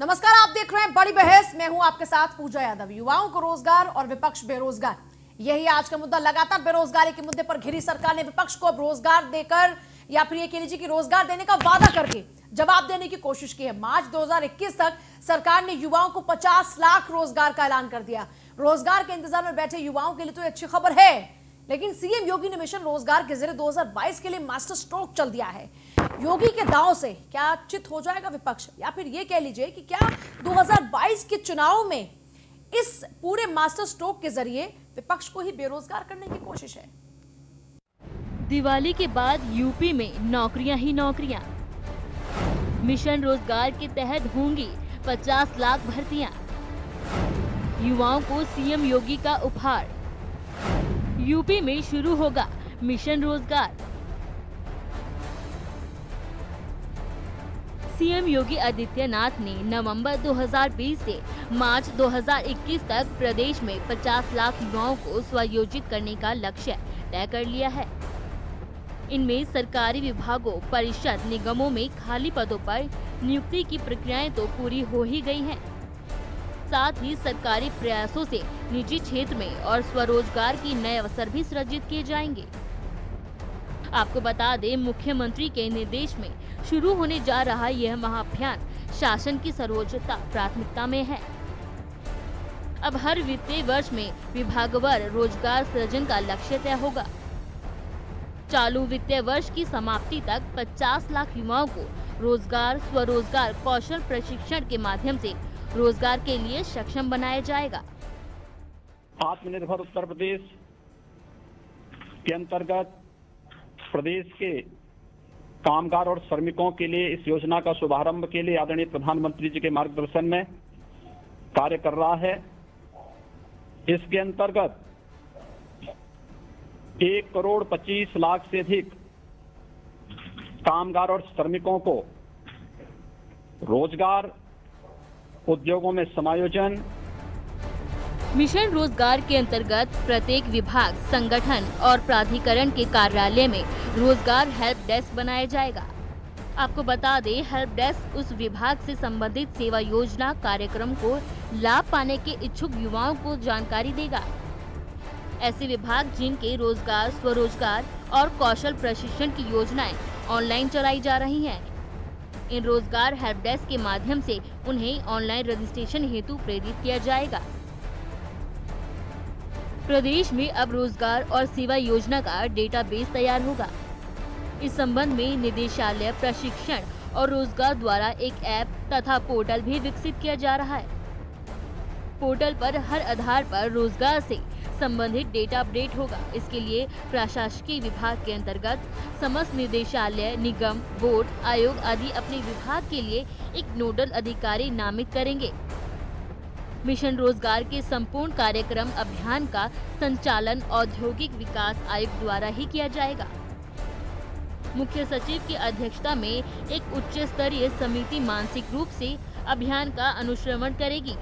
नमस्कार, आप देख रहे हैं बड़ी बहस। मैं हूं आपके साथ पूजा यादव। युवाओं को रोजगार और विपक्ष बेरोजगार, यही आज का मुद्दा। लगातार बेरोजगारी के मुद्दे पर घिरी सरकार ने विपक्ष को अब रोजगार देकर या फिर ये कह लीजिए कि रोजगार देने का वादा करके जवाब देने की कोशिश की है। मार्च 2021 तक सरकार ने युवाओं को 50 लाख रोजगार का ऐलान कर दिया। रोजगार के इंतजार में बैठे युवाओं के लिए तो अच्छी खबर है, लेकिन सीएम योगी ने मिशन रोजगार के जरिए 2022 के लिए मास्टर स्ट्रोक चल दिया है। योगी के दांव से क्या चित हो जाएगा विपक्ष, या फिर ये कह लीजिए कि क्या 2022 के चुनाव में इस पूरे मास्टर स्ट्रोक के जरिए विपक्ष को ही बेरोजगार करने की कोशिश है। दिवाली के बाद यूपी में नौकरियां ही नौकरियां। मिशन रोजगार के तहत होंगी 50 लाख भर्तियां। युवाओं को सीएम योगी का उपहार। यूपी में शुरू होगा मिशन रोजगार। सीएम योगी आदित्यनाथ ने नवंबर 2020 से मार्च 2021 तक प्रदेश में 50 लाख युवाओं को स्वयोजित करने का लक्ष्य तय कर लिया है। इनमें सरकारी विभागों, परिषद, निगमों में खाली पदों पर नियुक्ति की प्रक्रियाएं तो पूरी हो ही गई हैं। साथ ही सरकारी प्रयासों से निजी क्षेत्र में और स्वरोजगार के नए अवसर भी सृजित किए जाएंगे। आपको बता दें, मुख्यमंत्री के निर्देश में शुरू होने जा रहा यह महाअभियान शासन की सर्वोच्च प्राथमिकता में है। अब हर वित्तीय वर्ष में विभागवार रोजगार सृजन का लक्ष्य तय होगा। चालू वित्तीय वर्ष की समाप्ति तक 50 लाख युवाओं को रोजगार, स्वरोजगार, कौशल प्रशिक्षण के माध्यम से रोजगार के लिए सक्षम बनाया जाएगा। आत्मनिर्भर उत्तर प्रदेश के अंतर्गत प्रदेश के कामगार और श्रमिकों के लिए इस योजना का शुभारंभ के लिए आदरणीय प्रधानमंत्री जी के मार्गदर्शन में कार्य कर रहा है। इसके अंतर्गत 1,25,00,000 से अधिक कामगार और श्रमिकों को रोजगार, उद्योगों में समायोजन। मिशन रोजगार के अंतर्गत प्रत्येक विभाग, संगठन और प्राधिकरण के कार्यालय में रोजगार हेल्प डेस्क बनाया जाएगा। आपको बता दें, हेल्प डेस्क उस विभाग से संबंधित सेवा योजना, कार्यक्रम को लाभ पाने के इच्छुक युवाओं को जानकारी देगा। ऐसे विभाग जिनके रोजगार, स्वरोजगार और कौशल प्रशिक्षण की योजनाएं ऑनलाइन चलाई जा रही हैं, इन रोजगार हेल्प डेस्क के माध्यम से उन्हें ऑनलाइन रजिस्ट्रेशन हेतु प्रेरित किया जाएगा। प्रदेश में अब रोजगार और सेवा योजना का डेटाबेस तैयार होगा। इस संबंध में निदेशालय प्रशिक्षण और रोजगार द्वारा एक ऐप तथा पोर्टल भी विकसित किया जा रहा है। पोर्टल पर हर आधार पर रोजगार से संबंधित डेटा अपडेट होगा। इसके लिए प्रशासकीय विभाग के अंतर्गत समस्त निदेशालय, निगम, बोर्ड, आयोग आदि अपने विभाग के लिए एक नोडल अधिकारी नामित करेंगे। मिशन रोजगार के संपूर्ण कार्यक्रम अभियान का संचालन औद्योगिक विकास आयुक्त द्वारा ही किया जाएगा। मुख्य सचिव की अध्यक्षता में एक उच्च स्तरीय समिति मानसिक रूप से अभियान का अनुश्रवण करेगी।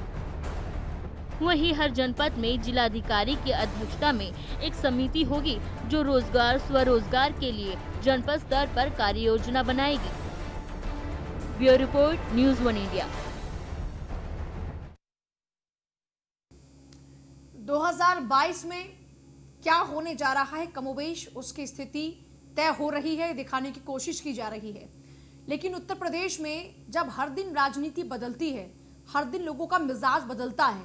वहीं हर जनपद में जिलाधिकारी की अध्यक्षता में एक समिति होगी जो रोजगार, स्वरोजगार के लिए जनपद स्तर पर कार्य योजना बनाएगी। Bureau report, news 1 India. 2022 में क्या होने जा रहा है, कमोबेश उसकी स्थिति तय हो रही है, दिखाने की कोशिश की जा रही है। लेकिन उत्तर प्रदेश में जब हर दिन राजनीति बदलती है, हर दिन लोगों का मिजाज बदलता है,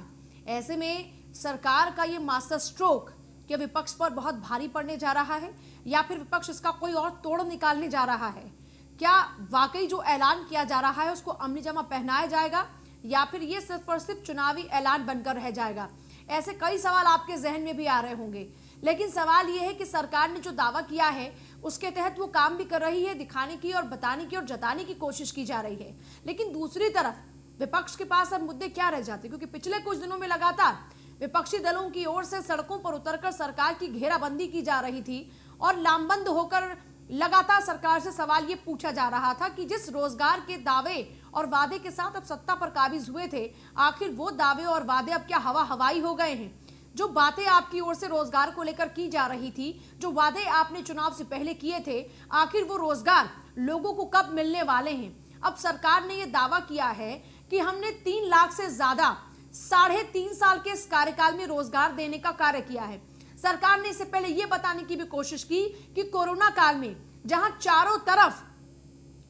ऐसे में सरकार का ये मास्टर स्ट्रोक क्या विपक्ष पर बहुत भारी पड़ने जा रहा है, या फिर विपक्ष इसका कोई और तोड़ निकालने जा रहा है? क्या वाकई जो ऐलान किया जा रहा है उसको अमली जामा पहनाया जाएगा, या फिर ये सिर्फ और सिर्फ चुनावी ऐलान बनकर रह जाएगा? ऐसे कई सवाल आपके जहन में भी आ रहे होंगे। लेकिन सवाल यह है कि सरकार ने जो दावा किया है उसके तहत वो काम भी कर रही है, दिखाने की और बताने की और जताने की कोशिश की जा रही है। लेकिन दूसरी तरफ विपक्ष के पास अब मुद्दे क्या रह जाते, क्योंकि पिछले कुछ दिनों में लगातार विपक्षी दलों की ओर से सड़कों पर उतरकर सरकार की घेराबंदी की जा रही थी और लामबंद होकर लगातार सरकार से सवाल ये पूछा जा रहा था कि जिस रोजगार के दावे और वादे के साथ अब सत्ता पर काबिज हुए थे, आखिर वो दावे और वादे अब क्या हवा हवाई हो गए हैं? जो बातें आपकी ओर से रोजगार को लेकर की जा रही थी, जो वादे आपने चुनाव से पहले किए थे, आखिर वो रोजगार लोगों को कब मिलने वाले हैं? अब सरकार ने ये दावा किया है कि हमने 3 लाख से ज्यादा 3.5 साल के इस कार्यकाल में रोजगार देने का कार्य किया है। सरकार ने इससे पहले यह बताने की भी कोशिश की कि कोरोना काल में जहां चारों तरफ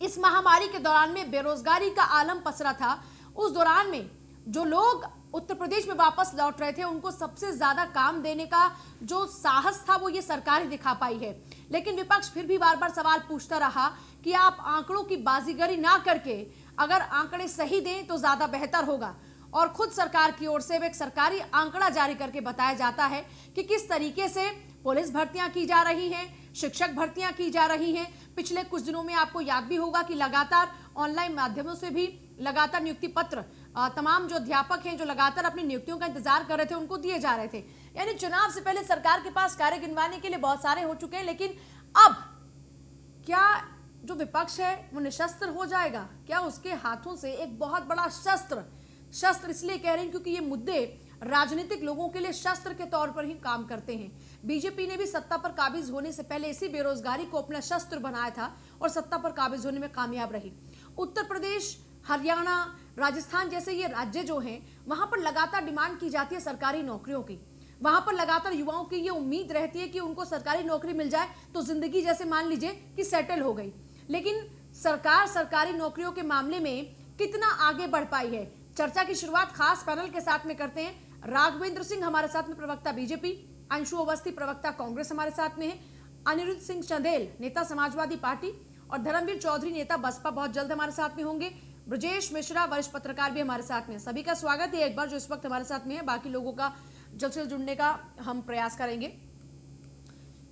इस महामारी के दौरान में बेरोजगारी का आलम पसरा था, उस दौरान में जो लोग उत्तर प्रदेश में वापस लौट रहे थे उनको सबसे ज्यादा काम देने का जो साहस था वो ये सरकार ही दिखा पाई है। लेकिन विपक्ष फिर भी बार बार सवाल पूछता रहा कि आप आंकड़ों की बाजीगरी ना करके अगर आंकड़े सही दें तो ज्यादा बेहतर होगा। और खुद सरकार की ओर से एक सरकारी आंकड़ा जारी करके बताया जाता है कि किस तरीके से पुलिस भर्तियां की जा रही हैं, शिक्षक भर्तियां की जा रही हैं। पिछले कुछ दिनों में आपको याद भी होगा कि लगातार ऑनलाइन माध्यमों से भी लगातार नियुक्ति पत्र तमाम जो अध्यापक हैं जो लगातार अपनी नियुक्तियों का इंतजार कर रहे थे उनको दिए जा रहे थे। यानी चुनाव से पहले सरकार के पास कार्य गिनवाने के लिए बहुत सारे हो चुके हैं, लेकिन अब क्या जो विपक्ष है वो निशस्त्र हो जाएगा? क्या उसके हाथों से एक बहुत बड़ा शस्त्र इसलिए कह रहे हैं क्योंकि ये मुद्दे राजनीतिक लोगों के लिए शस्त्र के तौर पर ही काम करते हैं। बीजेपी ने भी सत्ता पर काबिज होने से पहले इसी बेरोजगारी को अपना शस्त्र बनाया था और सत्ता पर काबिज होने में कामयाब रही। उत्तर प्रदेश, हरियाणा, राजस्थान जैसे ये राज्य जो हैं वहां पर लगातार डिमांड की जाती है सरकारी नौकरियों की। वहां पर लगातार युवाओं की ये उम्मीद रहती है कि उनको सरकारी नौकरी मिल जाए तो जिंदगी जैसे मान लीजिए कि सेटल हो गई। लेकिन सरकार सरकारी नौकरियों के मामले में कितना आगे बढ़ पाई है? चर्चा की शुरुआत खास पैनल के साथ में करते हैं। राघवेंद्र सिंह हमारे साथ में, प्रवक्ता बीजेपी, अंशु अवस्थी प्रवक्ता कांग्रेस हमारे साथ में है, अनिरुद्ध सिंह चंदेल नेता समाजवादी पार्टी और धर्मवीर चौधरी नेता बसपा बहुत जल्द हमारे साथ में होंगे। ब्रजेश मिश्रा वरिष्ठ पत्रकार भी हमारे साथ में। सभी का स्वागत है एक बार जो इस वक्त हमारे साथ में है। बाकी लोगों का जल्द से जुड़ने का हम प्रयास करेंगे।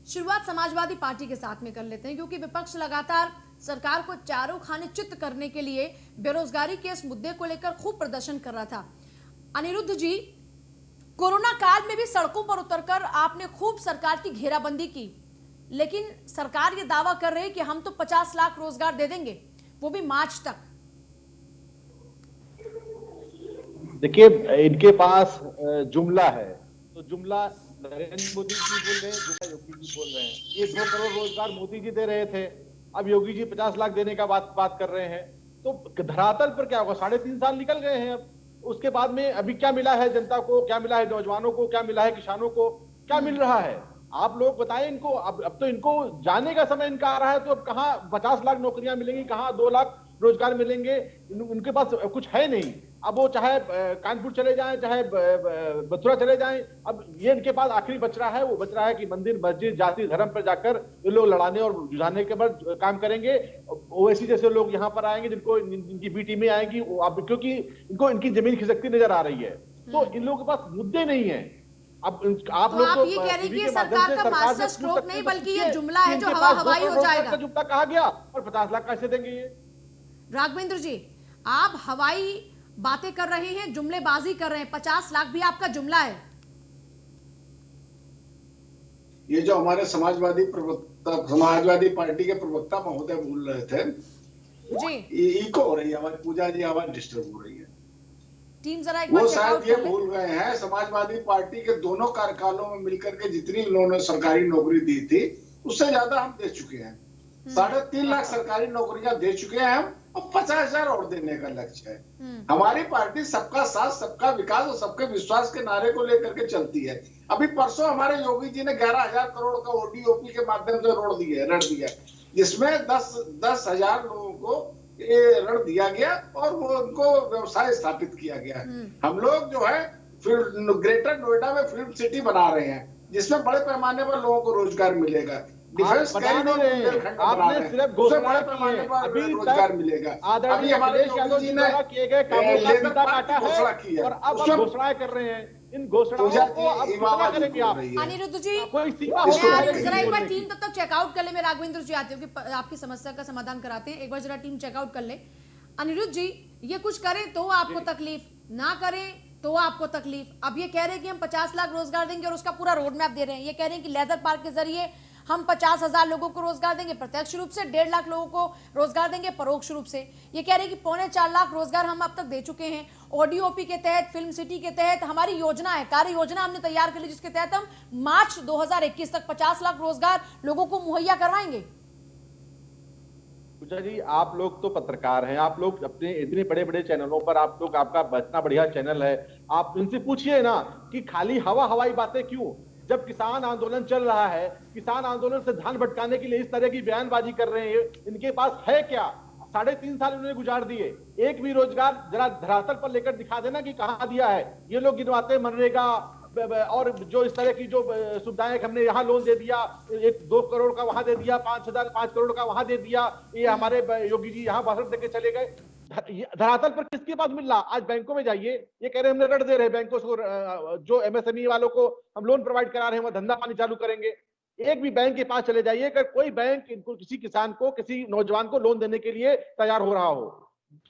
शुरुआत समाजवादी पार्टी के साथ में कर लेते हैं क्योंकि विपक्ष लगातार सरकार को चारों खाने चित्त करने के लिए बेरोजगारी के इस मुद्दे को लेकर खूब प्रदर्शन कर रहा था। अनिरुद्ध जी, कोरोना काल में भी सड़कों पर उतरकर आपने खूब सरकार की घेराबंदी की, लेकिन सरकार ये दावा कर रही है कि हम तो 50 लाख रोजगार दे देंगे, वो भी मार्च तक। देखिए, इनके पास जुमला है, तो जुमला नरेंद्र मोदी जी बोल रहे हैं, जुमला योगी जी बोल रहे हैं। ये 2 करोड़ रोजगार मोदी जी दे रहे थे, अब योगी जी 50 लाख देने का बात कर रहे हैं। तो धरातल पर क्या होगा? 3.5 साल निकल गए हैं। अब उसके बाद में अभी क्या मिला है जनता को, क्या मिला है नौजवानों को, क्या मिला है किसानों को, क्या मिल रहा है? आप लोग बताएं इनको। अब तो इनको जाने का समय इनका आ रहा है, तो अब कहाँ 50 लाख नौकरियां मिलेंगी, कहाँ 2 लाख रोजगार मिलेंगे? उनके पास कुछ है नहीं। अब वो चाहे कानपुर चले जाएं, चाहे मथुरा चले जाएं, अब ये इनके पास आखिरी बच रहा है, वो बच रहा है कि मंदिर, मस्जिद, जाति, धर्म पर जाकर ये लोग लड़ाने और जुझाने के बाद काम करेंगे। ओवैसी जैसे लोग यहाँ पर आएंगे जिनको इनकी बी टीमें आएंगी, अब क्योंकि इनको इनकी जमीन खिसकती नजर आ रही है, तो इन लोगों के पास मुद्दे नहीं है। अब आप तो लोग आप ये कह रहे हैं कि सरकार का मास्टर स्ट्रोक नहीं बल्कि ये जुमला है जो हवाई हो जाएगा। जुमला कहा गया और 50 लाख कैसे देंगे ये? राघवेंद्र जी, आप हवाई बातें कर रहे हैं, जुमलेबाजी कर रहे हैं, 50 लाख भी आपका जुमला है। ये जो हमारे समाजवादी पार्टी के प्रवक्ता महोदय बोल रहे थे जी, इको हो रही है, हमारी पूजा जी आवाज डिस्टर्ब हो रही है। टीम जरा एक वो बार शायद ये भूल गए हैं, समाजवादी पार्टी के दोनों कार्यकालों में मिलकर के जितनी इन्होंने सरकारी नौकरी दी थी उससे ज्यादा हम दे चुके हैं। 3.5 लाख सरकारी नौकरियां दे चुके हैं हम, और 50,000 और देने का लक्ष्य है। हमारी पार्टी सबका साथ, सबका विकास और सबके विश्वास के नारे को लेकर के चलती है। अभी परसों हमारे योगी जी ने 11,000 करोड़ का ओडीओपी के माध्यम से ऋण दिया, जिसमें 10,000 लोगों को ये ऋण दिया गया और वो उनको व्यवसाय स्थापित किया गया। हम लोग जो है ग्रेटर नोएडा में फिल्म सिटी बना रहे हैं, जिसमें बड़े पैमाने पर लोगों को रोजगार मिलेगा। डिफेंस आपने सिर्फ घोषणा की है, अभी रोजगार मिलेगा। अभी हमारे योगी जी ने किए गए कामों का फीता काटा है और अब घोषणाएं कर रहे हैं। इन घोषणाओं को अब कितना करेंगे आप? अनिरुद्ध जी, कोई सीमा जरा एक बार टीम तब तक चेकआउट कर ले। मैं राघवेंद्र जी आते हो कि आपकी समस्या का समाधान कराते हैं। एक बार जरा टीम चेकआउट कर ले। अनिरुद्ध जी, ये कुछ करें तो आपको तकलीफ, ना करें तो आपको तकलीफ। अब ये कह रहे हैं कि हम 50 लाख रोजगार देंगे और उसका पूरा रोड मैप दे रहे हैं। ये कह रहे हैं कि लेदर पार्क के जरिए हम 50,000 लोगों को रोजगार देंगे प्रत्यक्ष रूप से, 1.5 लाख लोगों को रोजगार देंगे परोक्ष रूप से। ये कह रहे हैं कि 3.25 लाख रोजगार हम अब तक दे चुके हैं। ओडीओपी के तहत, फिल्म सिटी के तहत हमारी योजना है, कार्य योजना हमने तैयार कर ली, जिसके तहत हम मार्च 2021 तक 50 लाख रोजगार लोगों को मुहैया करवाएंगे। पूजा जी, आप लोग तो पत्रकार हैं, आप लोग अपने इतने बड़े बड़े चैनलों पर आप लोग, आपका इतना बढ़िया चैनल है, आप इनसे पूछिए ना कि खाली हवाई बातें क्यों, जब किसान आंदोलन चल रहा है, किसान आंदोलन से ध्यान भटकाने के लिए इस तरह की बयानबाजी कर रहे हैं, इनके पास है क्या? 3.5 साल उन्होंने गुजार दिए, एक भी रोजगार जरा धरातल पर लेकर दिखा देना कि कहां दिया है। ये लोग गिनवाते मनरेगा और जो इस तरह की जो सुविधाएं, हमने यहाँ लोन दे दिया, 2 करोड़ का वहां दे दिया, 5 करोड़ का वहां दे दिया, ये हमारे योगी जी यहाँ भाषण देके चले गए। धरातल पर किसके पास मिल रहा? आज बैंकों में जाइए, ये कह रहे हैं हमने ऋण दे रहे हैं बैंकों को, जो एमएसएमई वालों को हम लोन प्रोवाइड करा रहे हैं, वो धंधा पानी चालू करेंगे। एक भी बैंक के पास चले जाइए, अगर कोई बैंक इनको, किसी किसान को, किसी नौजवान को लोन देने के लिए तैयार हो रहा हो।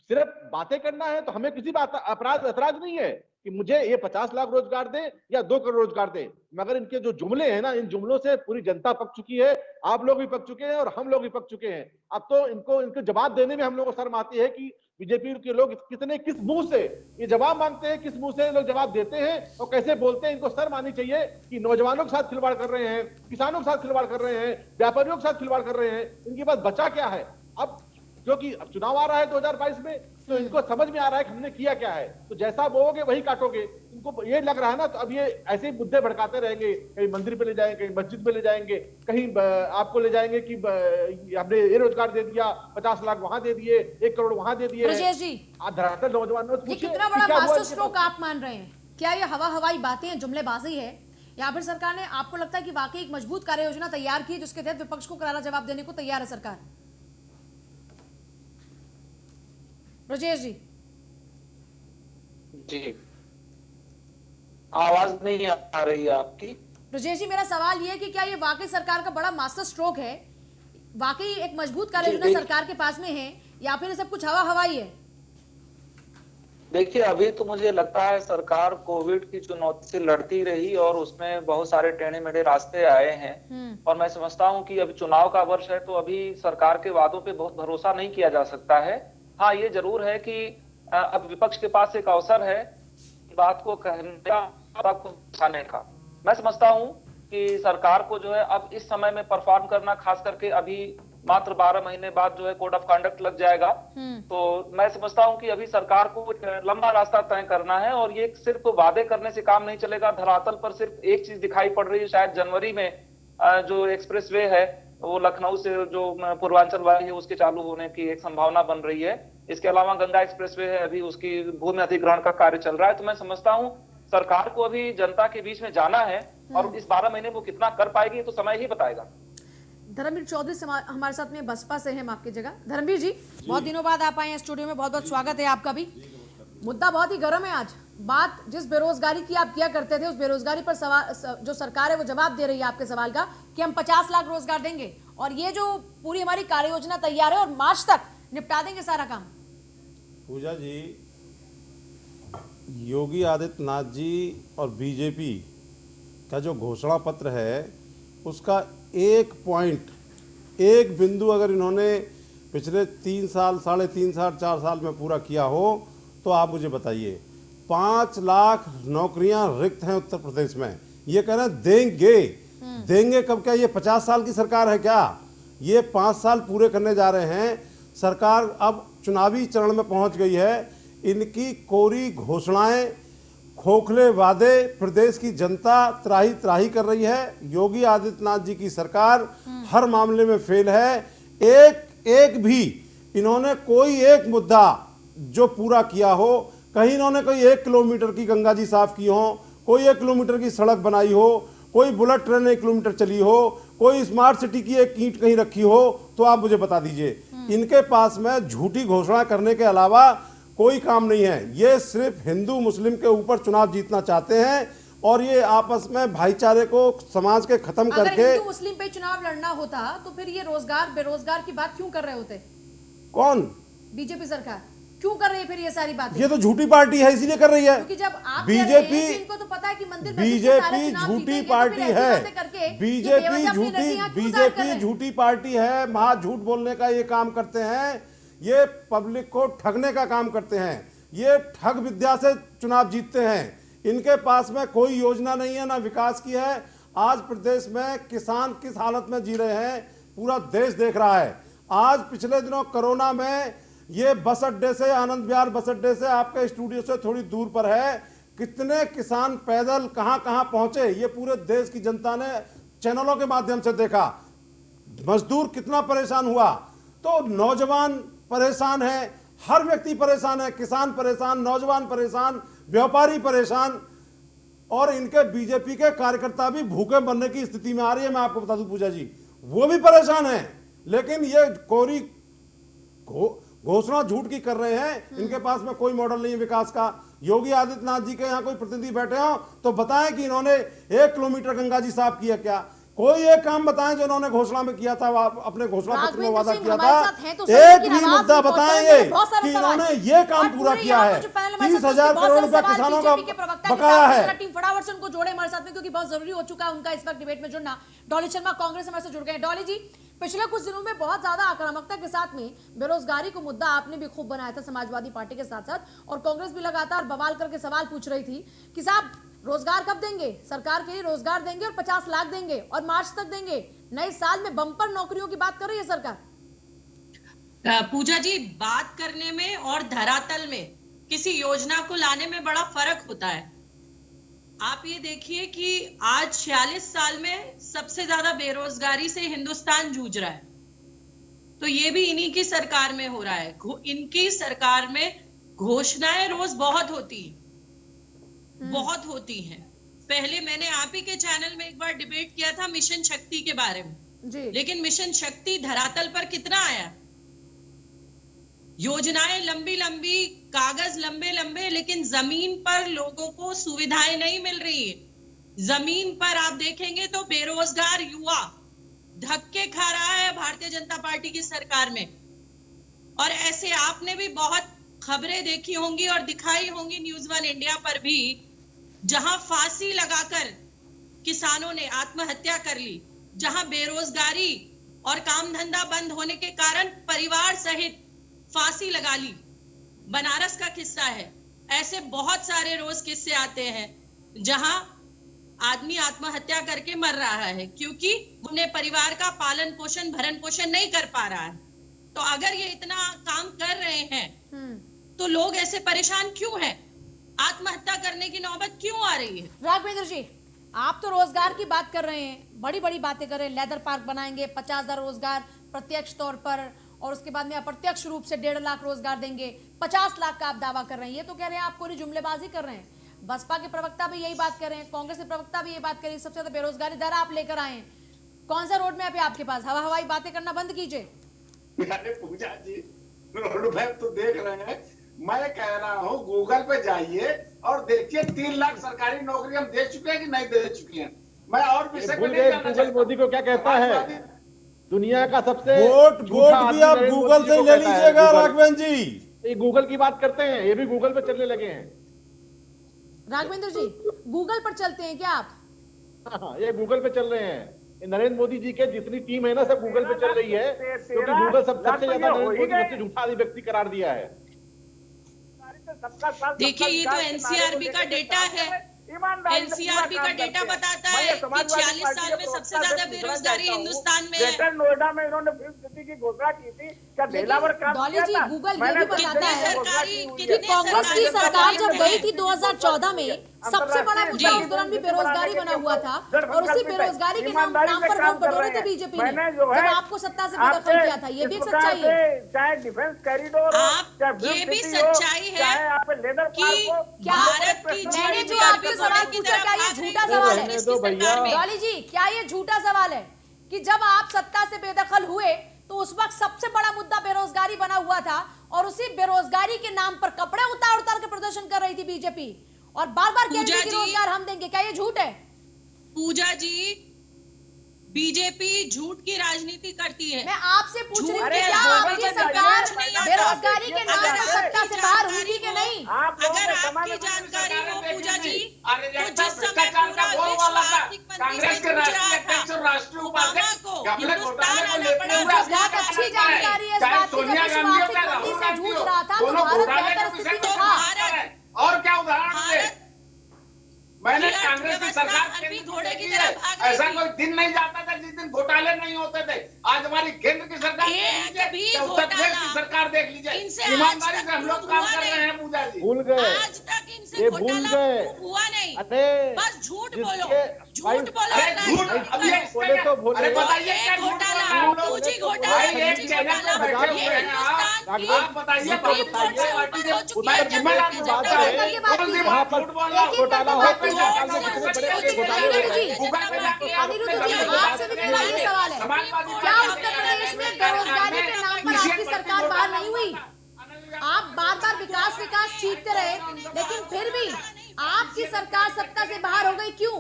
सिर्फ बातें करना है तो हमें किसी बात ऐतराज नहीं है कि मुझे ये 50 लाख रोजगार दे या 2 करोड़ रोजगार दे, मगर इनके जो जुमले हैं ना, इन जुमलों से पूरी जनता पक चुकी है, आप लोग भी पक चुके हैं और हम लोग भी पक चुके हैं। अब तो इनको जवाब देने में हम लोगों को शर्म आती है कि बीजेपी के लोग किस मुंह से ये जवाब मांगते हैं, किस मुंह से लोग जवाब देते हैं और कैसे बोलते हैं। इनको शर्म आनी चाहिए कि नौजवानों के साथ खिलवाड़ कर रहे हैं, किसानों के साथ खिलवाड़ कर रहे हैं, व्यापारियों के साथ खिलवाड़ कर रहे हैं। इनके पास बचा क्या है? अब क्योंकि अब चुनाव आ रहा है 2022 में, तो इनको समझ में आ रहा है कि हमने किया क्या है, तो जैसा बोओगे वही काटोगे। इनको ये लग रहा है ना, तो अब ये ऐसे ही मुद्दे भड़काते रहेंगे, कहीं मंदिर पे ले जाएंगे, कहीं मस्जिद पे ले जाएंगे, कहीं आपको ले जाएंगे कि हमने ये रोजगार दे दिया, 50 लाख वहां दे दिए, 1 करोड़ वहां दे दिए। ब्रजेश जी, आप धरातल नौजवानों से ये पूछिए कितना कि बड़ा क्या हुआ मास्टर इनके स्ट्रोक पास। आप मान रहे हैं? क्या ये हवाई बातें हैं, जुमलेबाजी है, या फिर सरकार ने, आपको लगता है कि वाकई एक मजबूत कार्य योजना तैयार की जिसके तहत विपक्ष को करारा जवाब देने को तैयार है सरकार? ब्रजेश जी जी, आवाज नहीं आ रही है आपकी। ब्रजेश जी, मेरा सवाल ये है कि क्या ये वाकई सरकार का बड़ा मास्टर स्ट्रोक है, वाकई एक मजबूत कार्य योजना सरकार के पास में है, या फिर सब कुछ हवाई है? देखिए, अभी तो मुझे लगता है सरकार कोविड की चुनौती से लड़ती रही और उसमें बहुत सारे टेढ़े मेढ़े रास्ते आए हैं, और मैं समझता हूं कि अभी चुनाव का वर्ष है, तो अभी सरकार के वादों पे बहुत भरोसा नहीं किया जा सकता है। हाँ, ये जरूर है कि अब विपक्ष के पास एक अवसर है बात को कहने का। मैं समझता हूं कि सरकार को जो है अब इस समय में परफॉर्म करना, खास करके अभी मात्र 12 महीने बाद जो है कोड ऑफ कंडक्ट लग जाएगा, तो मैं समझता हूं कि अभी सरकार को लंबा रास्ता तय करना है, और ये सिर्फ वादे करने से काम नहीं चलेगा। धरातल पर सिर्फ एक चीज दिखाई पड़ रही है, शायद जनवरी में जो एक्सप्रेसवे है वो लखनऊ से जो पूर्वांचल वाली है उसके चालू होने की एक संभावना बन रही है। इसके अलावा गंगा एक्सप्रेसवे है, अभी उसकी भूमि अधिग्रहण का कार्य चल रहा है। तो मैं समझता हूं सरकार को अभी जनता के बीच में जाना है, और इस 12 महीने वो कितना कर पाएगी तो समय ही बताएगा। धर्मवीर चौधरी हमारे साथ में बसपा से हैं, माफ कीजिएगा। धर्मवीर जी, बहुत दिनों बाद आप आए हैं स्टूडियो में, बहुत बहुत स्वागत है आपका भी। मुद्दा बहुत ही गर्म है आज। बात जिस बेरोजगारी की आप किया करते थे, उस बेरोजगारी पर सवाल जो सरकार है वो जवाब दे रही है आपके सवाल का कि हम 50 लाख रोजगार देंगे, और ये जो पूरी हमारी कार्य योजना तैयार है और मार्च तक निपटा देंगे सारा काम। पूजा जी, योगी आदित्यनाथ जी और बीजेपी का जो घोषणा पत्र है, उसका एक पॉइंट, एक बिंदु अगर इन्होंने पिछले 3 साल, 3.5 साल, 4 साल में पूरा किया हो तो आप मुझे बताइए। 5 लाख नौकरियां रिक्त हैं उत्तर प्रदेश में, ये कह रहे हैं देंगे कब? क्या ये 50 साल की सरकार है क्या? ये 5 साल पूरे करने जा रहे हैं। सरकार अब चुनावी चरण में पहुंच गई है। इनकी कोरी घोषणाएं, खोखले वादे, प्रदेश की जनता त्राही त्राही कर रही है। योगी आदित्यनाथ जी की सरकार हर मामले में फेल है। एक भी इन्होंने कोई एक मुद्दा जो पूरा किया हो, कहीं इन्होंने कोई 1 किलोमीटर की गंगा जी साफ की हो, कोई 1 किलोमीटर की सड़क बनाई हो, कोई बुलेट ट्रेन 1 किलोमीटर चली हो, कोई स्मार्ट सिटी की एक ईंट कहीं रखी हो, तो आप मुझे बता दीजिए। इनके पास में झूठी घोषणा करने के अलावा कोई काम नहीं है। ये सिर्फ हिंदू मुस्लिम के ऊपर चुनाव जीतना चाहते हैं, और ये आपस में भाईचारे को समाज के खत्म करके। अगर हिंदू मुस्लिम पे चुनाव लड़ना होता तो फिर ये रोजगार बेरोजगार की बात क्यों कर रहे होते? कौन? बीजेपी सरकार क्यों कर रही है फिर ये सारी बातें? ये तो झूठी पार्टी है, इसीलिए कर रही है। क्योंकि जब आप बीजेपी, इनको तो पता है कि मंदिर बीजेपी झूठी पार्टी है, बीजेपी झूठी पार्टी है। महा झूठ बोलने का ये काम करते हैं, ये पब्लिक को ठगने का काम करते हैं, ये ठग विद्या से चुनाव जीतते हैं। इनके पास में कोई योजना नहीं है, ना विकास की है। आज प्रदेश में किसान किस हालत में जी रहे हैं पूरा देश देख रहा है। आज पिछले दिनों कोरोना में ये बस अड्डे से, आनंद विहार बस अड्डे से आपके स्टूडियो से थोड़ी दूर पर है, कितने किसान पैदल कहां कहां पहुंचे, ये पूरे देश की जनता ने चैनलों के माध्यम से देखा। मजदूर कितना परेशान हुआ, तो नौजवान परेशान है, हर व्यक्ति परेशान है, किसान परेशान, नौजवान परेशान, व्यापारी परेशान, और इनके बीजेपी के कार्यकर्ता भी भूखे मरने की स्थिति में आ रही है। मैं आपको बता दूं पूजा जी, वो भी परेशान है, लेकिन ये कोरी घोषणा झूठ की कर रहे हैं। इनके पास में कोई मॉडल नहीं है विकास का। योगी आदित्यनाथ जी के यहाँ कोई प्रतिनिधि बैठे हो तो बताएं कि इन्होंने 1 किलोमीटर गंगा जी साफ किया क्या? कोई एक काम बताएं जो उन्होंने घोषणा में किया था, अपने घोषणा पत्र में वादा किया था। एक भी मुद्दा बताएंगे कि इन्होंने ये काम पूरा किया है। 30,000 करोड़ रुपया किसानों का बकाया है। टीम फटाफट से उनको जोड़े हमारे साथ में, क्योंकि बहुत जरूरी हो चुका है उनका इस वक्त डिबेट में जुड़ना। डॉली शर्मा कांग्रेस हमारे से जुड़ गए। डॉली जी, पिछले कुछ दिनों में बहुत ज्यादा आक्रामकता के साथ में बेरोजगारी को मुद्दा आपने भी खूब बनाया था समाजवादी पार्टी के साथ साथ, और कांग्रेस भी लगातार बवाल करके सवाल पूछ रही थी कि साहब रोजगार कब देंगे, सरकार के लिए रोजगार देंगे और 50 लाख देंगे और मार्च तक देंगे, नए साल में बम्पर नौकरियों की बात कर रही है सरकार। पूजा जी, बात करने में और धरातल में किसी योजना को लाने में बड़ा फर्क होता है। आप ये देखिए कि आज 46 साल में सबसे ज्यादा बेरोजगारी से हिंदुस्तान जूझ रहा है, तो ये भी इन्हीं की सरकार में हो रहा है। इनकी सरकार में घोषणाएं रोज बहुत होती हैं। पहले मैंने आप ही के चैनल में एक बार डिबेट किया था मिशन शक्ति के बारे में जी। लेकिन मिशन शक्ति धरातल पर कितना आया? योजनाएं लंबी लंबी, कागज लंबे लंबे, लेकिन जमीन पर लोगों को सुविधाएं नहीं मिल रही है। जमीन पर आप देखेंगे तो बेरोजगार युवा धक्के खा रहा है भारतीय जनता पार्टी की सरकार में। और ऐसे आपने भी बहुत खबरें देखी होंगी और दिखाई होंगी न्यूज़ 1 इंडिया पर भी, जहां फांसी लगाकर किसानों ने आत्महत्या कर ली, जहां बेरोजगारी और काम धंधा बंद होने के कारण परिवार सहित फांसी लगा ली। बनारस का किस्सा है। ऐसे बहुत सारे रोज किस्से आते हैं जहां आदमी आत्महत्या करके मर रहा है क्योंकि उन्हें परिवार का पालन पोषण, भरण पोषण नहीं कर पा रहा है। तो अगर ये इतना काम कर रहे हैं तो लोग ऐसे परेशान क्यों हैं? आत्महत्या करने की नौबत क्यों आ रही है? राघवेंद्र जी, आप तो रोजगार की बात कर रहे हैं, बड़ी बड़ी बातें कर रहे हैं, लेदर पार्क बनाएंगे, 50,000 रोजगार प्रत्यक्ष तौर पर, और उसके बाद में अप्रत्यक्ष रूप से 1.5 लाख रोजगार देंगे, 50 लाख का आप दावा कर रहे हैं। ये तो कह रहे हैं आप पूरी जुमलेबाजी कर रहे हैं। बसपा के प्रवक्ता भी यही बात कर रहे हैं, कांग्रेस के प्रवक्ता भी यही बात कर रहे हैं, सबसे ज्यादा बेरोजगारी दर आप लेकर आए हैं। कौन सा रोड मैप है आपके पास? हवाई बातें करना बंद कीजिए। पूजा जी, रोड मैप तो देख रहे हैं। मैं कह रहा हूँ गूगल पे जाइए और देखिए 3 लाख सरकारी नौकरी हम दे चुके हैं कि नहीं दे चुके हैं। मैं और विषय पे नहीं करना गूगल चाहता। मोदी को क्या कहता है? दुनिया का सबसे वोट भी आप गूगल से ले लीजिएगा राघवेंद्र जी। ये गूगल की बात करते हैं, ये भी गूगल पे चलने लगे हैं। राघवेंद्र जी, गूगल पर चलते हैं क्या आप? हाँ, ये गूगल पे चल रहे हैं। नरेंद्र मोदी जी के जितनी टीम है ना, सब गूगल पे चल रही है, क्योंकि गूगल सबसे ज्यादा नरेंद्र मोदी सबसे झूठा आदि व्यक्ति करार दिया है। देखिए, ये तो एनसीआरबी का डेटा है। एनसीआरबी का डेटा बताता है कि 46 साल में सबसे ज्यादा बेरोजगारी हिंदुस्तान में है। नोएडा में इन्होंने फिल्म सिटी की घोषणा की थी, क्या ढेलावर काम डॉली किया जी, था? गूगल ये भी बताता है कि कितने कांग्रेस की सरकार जब गई थी 2014 में, सबसे बड़ा मुद्दा उस दौरान भी बेरोजगारी बना हुआ था, और उसी बेरोजगारी के नाम पर वोट बटोरे थे बीजेपी ने जब आपको सत्ता से बेदखल किया था। ये भी सच्चाई है। चाहे डिफेंस कॉरिडोर, ये भी सच्चाई है कि भारत की मैंने जो आपसे सवाल पूछा, क्या ये झूठा सवाल है? डॉली जी, क्या ये झूठा सवाल है कि जब आप सत्ता से बेदखल हुए तो उस वक्त सबसे बड़ा मुद्दा बेरोजगारी बना हुआ था, और उसी बेरोजगारी के नाम पर कपड़े उतार उतार के प्रदर्शन कर रही थी बीजेपी, और बार बार कह रही थी कि रोजगार हम देंगे? क्या ये झूठ है? पूजा जी, बीजेपी झूठ की राजनीति करती है। मैं आपसे पूछ रही हूँ, क्या आपकी सरकार बेरोजगारी के नाम पर सत्ता से बाहर हुई थी कि नहीं? अगर आपकी जानकारी हो पूजा जी, तो जिस समय पूरा विश्व आर्थिक मंदी से जूझ रहा था, ओबामा को हिंदुस्तान आना पड़ा। बहुत अच्छी जानकारी है इस बात की, जब विश्व आर्थिक मंदी से जूझ रहा था तो भारत बेहतर स्थिति में था। और क्या उदाहरण? मैंने कांग्रेस की सरकार के घोड़े की तरह भाग रही ऐसा थी। कोई दिन नहीं जाता था जिस दिन घोटाले नहीं होते थे। आज हमारी केंद्र की सरकार देख एक लीजिए, भी या उत्तर प्रदेश घोटाला की सरकार देख लीजिए, इनसे आज ईमानदारी तक से हम लोग प्रूव काम हुआ कर रहे नहीं। हैं पूजा जी। भूल गए, आज तक इनसे ये भूल घोटाला गए। प्रूव हुआ नहीं। अरे बस झूठ बोलो, भाई, झूठ बोलो। अरे नहीं, झूठ, नहीं अब ये करो। बोले तो बोले। अरे बताइए एक क्या झूठ बोल घोटाला, रहे हैं हम लोग? 2G घोटाला, भाई एक 3G चैनल पे घोटाला, बैठे ये हुए हैं हिंदुस्तान आप, की आप बताइए सुप्रीम कोर्ट भारतीय से जनता पार्टी ऊपर के हो चुकी मैं है जिम्मेदार भारतीय हूँ, जनता बात है, पार्टी। बात कौन सी कीजिए। बात झूठ बोल रहा एक-एक हूँ? करके घोटाला बात होते कीजिए। हैं, में कितने बड़े घोटाले हो रहे हैं। गूगल पे जाके अनिरुद्ध जी, आपसे भी मेरा ये सवाल है, समाजवादी क्या पार्टी उत्तर के प्रदेश में कार्यकर्ता बेरोजगारी के नाम पर किसी आपकी एक सरकार व्यक्ति बाहर को नहीं हुई? आप बार बार विकास विकास चीखते रहे, लेकिन फिर भी आपकी सरकार सत्ता से बाहर हो गई, क्यों?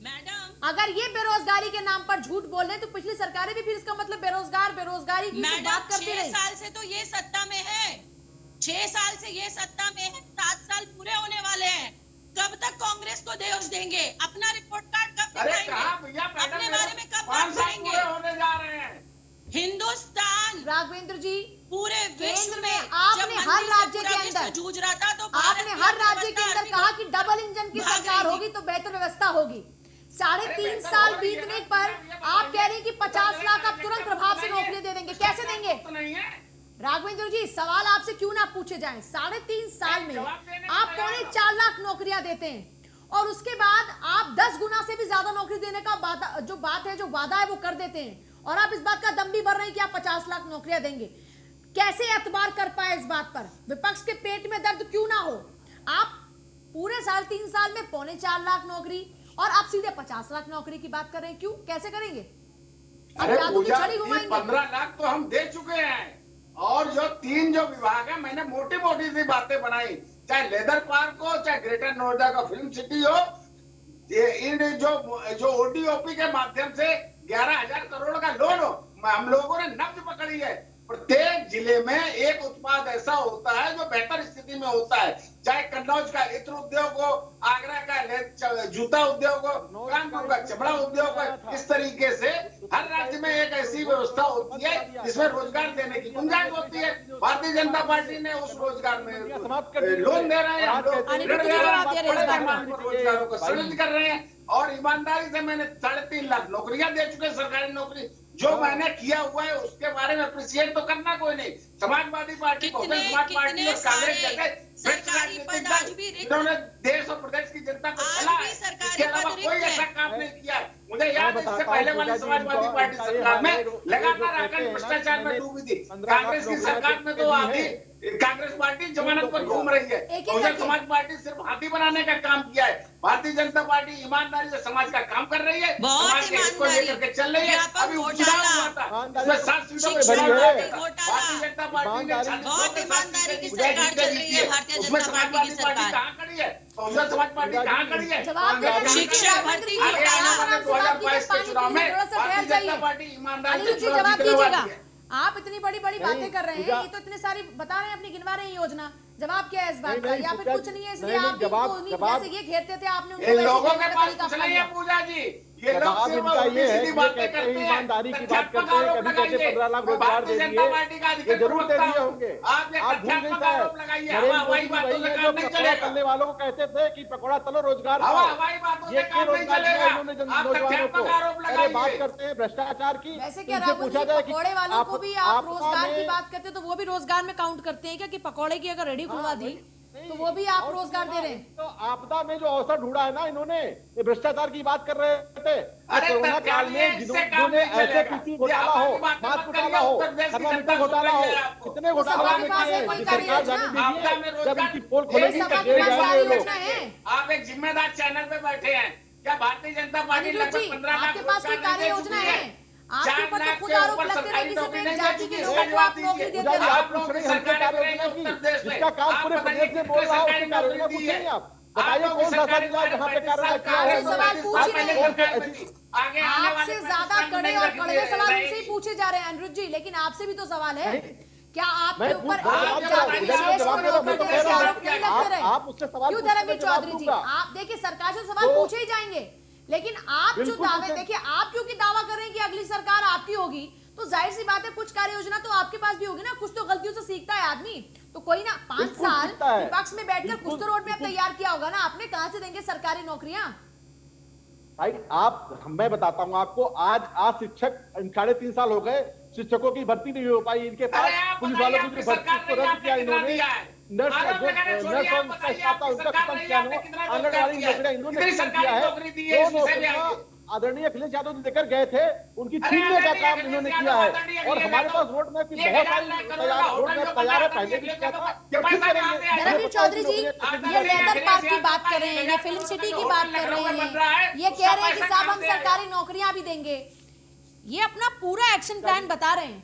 मैडम, अगर ये बेरोजगारी के नाम पर झूठ बोल रहे हैं तो पिछली सरकारें भी फिर इसका मतलब बेरोजगारी की सिर्फ बात करती 6 रही। साल से तो ये सत्ता में है, 6 साल से ये सत्ता में है, 7 साल पूरे होने वाले हैं। कब तक कांग्रेस को दोष देंगे? अपना रिपोर्ट कार्ड कब अरे दिखाएंगे? कहाँ भैया, अपने बारे में कब 5 बात साल करेंगे? पूरे होने जा रहे हैं। हिंदुस्तान राघवेंद्र जी, पूरे विश्व केंद्र में में आपने जब हर मंदी से राज्य पूरा के विश्व अंदर जूझ रहा था तो भारत आपने की हर राज्य के अर्थव्यवस्था अंदर कहा कि डबल इंजन की भाग सरकार रही होगी तो बेहतर व्यवस्था होगी। 3.5 साल बीतने पर आप कह रहे हैं कि 50 लाख आप तुरंत प्रभाव से नौकरी दे देंगे, कैसे देंगे? तो नहीं है। राघवेंद्र जी, सवाल आपसे क्यों ना पूछे जाएं? 3.5 साल में आप 4.25 लाख नौकरियां देते हैं और उसके बाद आप 10 गुना से भी ज्यादा नौकरी देने का जो वादा है वो कर देते हैं, और आप इस बात का दम भी भर रहे हैं कि आप 50 लाख नौकरियां देंगे। कैसे एतबार कर पाए इस बात पर? विपक्ष के पेट में दर्द क्यों ना हो? आप पूरे 3.5 साल में 4.25 लाख नौकरी और आप सीधे 50 लाख नौकरी की बात कर रहे हैं, क्यों? कैसे करेंगे? अरे जादू की पूजा छड़ी जी, घुमाएंगे? 15 लाख तो हम दे चुके हैं, और जो 3 जो विभाग है, मैंने मोटी मोटी सी बातें बनाई, चाहे लेदर पार्क हो, चाहे ग्रेटर नोएडा का फिल्म सिटी हो, ये इन जो ओडीओपी के माध्यम से 11,000 करोड़ का लोन हो, हम लोगों ने नब्ज पकड़ी है। प्रत्येक जिले में एक उत्पाद ऐसा होता है जो बेहतर स्थिति में होता है, चाहे कन्नौज का इत्र उद्योग हो, आगरा का जूता उद्योग हो, कानपुर का चमड़ा उद्योग हो। इस तरीके से हर राज्य में एक ऐसी व्यवस्था होती है जिसमें रोजगार देने की गुंजाइश होती है। भारतीय जनता पार्टी ने उस रोजगार में लोन दे रहे हैं, हम लोग ऋण दे रहे हैं, बड़े पैमाने पर रोजगारों को सृजित कर रहे हैं, और ईमानदारी से मैंने 3.5 लाख नौकरियां दे चुके हैं, सरकारी नौकरी। जो मैंने किया हुआ है उसके बारे में अप्रिशिएट तो करना कोई नहीं। समाजवादी पार्टी, बहुजन समाज पार्टी और कांग्रेस जैसे सरकारी पद आज भी रिक्त, इन्होंने देश और प्रदेश की जनता को आज छला भी है, सरकारी इसके अलावा पद कोई रिक्त ऐसा है। काम नहीं किया है। मुझे याद है इससे बताता पहले हूँ वाली पूजा जी, समाजवादी इनको पार्टी इनका ये सरकार हाल है, में ये लगातार जो आकर कहते हैं ना भ्रष्टाचार कि में मैंने डूबी थी। 15 लाख कांग्रेस की नौकरियां सरकार में तो दी आधी हैं। कांग्रेस पार्टी जमानत पर घूम रही है, एक-एक बहुजन करके। समाज पार्टी सिर्फ हाथी बनाने का काम किया है। भारतीय जनता पार्टी ईमानदारी से समाज का काम कर रही है, बहुत समाज के हित को ईमानदारी। लेकर के चल रही है। व्यापक अभी उपचुनाव घोटाला। हुआ था, ईमानदारी इसमें 7 सीटों पर शिक्षा चुनाव में हुआ था। घोटाला। भारतीय जनता पार्टी ने 40 बहुत सीटों पर ईमानदारी की सीटें सरकार जीती चल रही है भारतीय उसमें जनता पार्टी की समाजवादी पार्टी सरकार। कहाँ खड़ी है? बहुजन समाज पार्टी कहाँ खड़ी है? जवाब दे कांग्रेस दीजिए, शिक्षक कहाँ भर्ती राघवेंद्र जी, आगे आने आप वाले आराम से बात कीजिए, 2022 के पानी चुनाव पीजिए, में थोड़ा सा ठहर भारतीय जाइए। जनता पार्टी ईमानदारी से अनिरुद्ध जी, चुनाव जवाब जीतने वाली दीजिएगा। है। आप इतनी बड़ी बड़ी नहीं, बातें कर रहे हैं, पूजा- ये तो इतने सारी बता रहे हैं, अपनी गिनवा रहे हैं योजना। जवाब क्या है इस बात नहीं, का? नहीं, या फिर पूजा कुछ जी, नहीं है, इसलिए नहीं, आप जवाब- उन्हीं जवाब- जैसे ये घेरते थे, आपने उनको इन वैसे लोगों घेरने के का पास तरीका कुछ अपना नहीं लिया। है पूजा जी, ये लोग जवाब सिर्फ इनका ये है उल्टी-सीधी कि बातें ये कहते करते हैं हैं, ईमानदारी की बात तथ्यात्मक करते हैं, आरोप कभी कहते लगाइए। 15 लाख मैं रोजगार भारतीय दे जनता दिए, पार्टी का ये अधिकृत जरूर दे प्रवक्ता दिए हूं। होंगे। आप ये आप भूल गई तथ्यात्मक शायद, आरोप लगाइए, नरेंद्र हवाई मोदी बातों वही से है काम जो नहीं पकौड़ा चलेगा। तलने वालों को कहते थे कि पकौड़ा तलो रोजगार पाओ। हवाई बातों ये से काम नहीं रोजगार दिया चलेगा। इन्होंने आप नौजवानों को। तथ्यात्मक आरोप अरे बात लगाइए। करते हैं भ्रष्टाचार की, वैसे क्या इनसे राघवेंद्र पूछा जी, जाए कि पकौड़े वालों को भी आप आपदा रोजगार की में- बात करते हैं तो वो भी रोजगार में काउंट करते हैं क्या? कि पकौड़े की अगर रेडी खुलवा दी तो वो भी आप और रोजगार दे रहे हैं? तो आपदा में जो अवसर ढूंढा है ना इन्होंने, ये भ्रष्टाचार की बात कर रहे थे। अरे कोरोना काल में जिन्होंने ऐसे पीसी घोटाला हो, मास्क घोटाला हो, थर्मामीटर घोटाला हो, इतने घोटाला सबके पास है कोई कार्य सरकार जाने योजना? दीजिए, जब इनकी पोल खोलेगी सबके तब जेल पास जाएंगे कार्य ये लोग। योजना है? आप एक जिम्मेदार चैनल पे बैठे हैं, क्या भारतीय जनता पार्टी अनिरुद्ध जी, लगभग 15 लाख आपके पास कोई रोजगार कार्य दे योजना चुकी है? आपके 4 ऊपर तो लाख खुद के आरोप ऊपर लगते थे सरकारी कि सिर्फ नौकरी एक नहीं जाति दे के चुकी। लोगों को आप नौकरी देते पूजा जी, रहे। आप पूछ रहे हैं हमसे कार्य योजना की, जिसका काम पूरे प्रदेश में बोल रहा हो उसकी कार्य योजना पूछे नहीं आप? बताइए कौन सा ऐसा जिला है जहाँ पे कार्य योजना किया आपसे हो? सवाल पूछ ही नहीं है। आगे आने वाले आपसे ज्यादा कड़े और कड़वे सवाल उनसे ही पूछे जा रहे हैं अनिरुद्ध जी, लेकिन आपसे भी तो सवाल है, क्या आपके मैं ऊपर जवाब एक दे जाति रहा हूं, विशेष को जवाब दे रहा हूं, मैं नौकरी तो देने कह के रहा हूं, आरोप नहीं लगते रहे? आप मुझसे सवाल क्यों पूछिए, धर्मवीर मैं जवाब चौधरी जी, दूंगा। आप देखिए सरकार से सवाल तो- पूछे ही जाएंगे, लेकिन आप जो बिल्कुल दावे पूछें। देखिए, आप क्योंकि दावा कर रहे हैं कि अगली सरकार आपकी होगी, तो जाहिर सी बात है कुछ कार्य योजना तो आपके पास भी होगी ना, कुछ तो गलतियों से सीखता है आदमी। तो कोई ना 5 बिल्कुल साल सीखता है। विपक्ष में बैठकर कुछ तो बिल्कुल, रोड मैप बिल्कुल। तैयार किया होगा ना आपने, कहां से देंगे सरकारी नौकरियां? भाई मैं बताता हूँ आपको, आज शिक्षक 3.5 साल हो गए, शिक्षकों की भर्ती नहीं हो पाई इनके पास। पुलिस वालों की जो भर्ती उसको रद्द किया इन्होंने, नर्स का स्टाफ था उनका खत्म किया, आंगनबाड़ी नौकरियां इन्होंने खत्म किया है। 2 नौकरियां आदरणीय अखिलेश यादव जी लेकर गए थे, उनकी छीनने का काम इन्होंने किया है। और हमारे पास रोड मैप की बहुत सारी रोड मैप तैयार है, पहले भी किया था। धर्मवीर चौधरी जी, ये लेदर पार्क की बात कर रहे हैं, ये फिल्म सिटी की बात कर रहे हैं, ये कह रहे हैं कि साहब हम सरकारी नौकरियां भी देंगे। ये अपना पूरा एक्शन प्लान बता रहे हैं।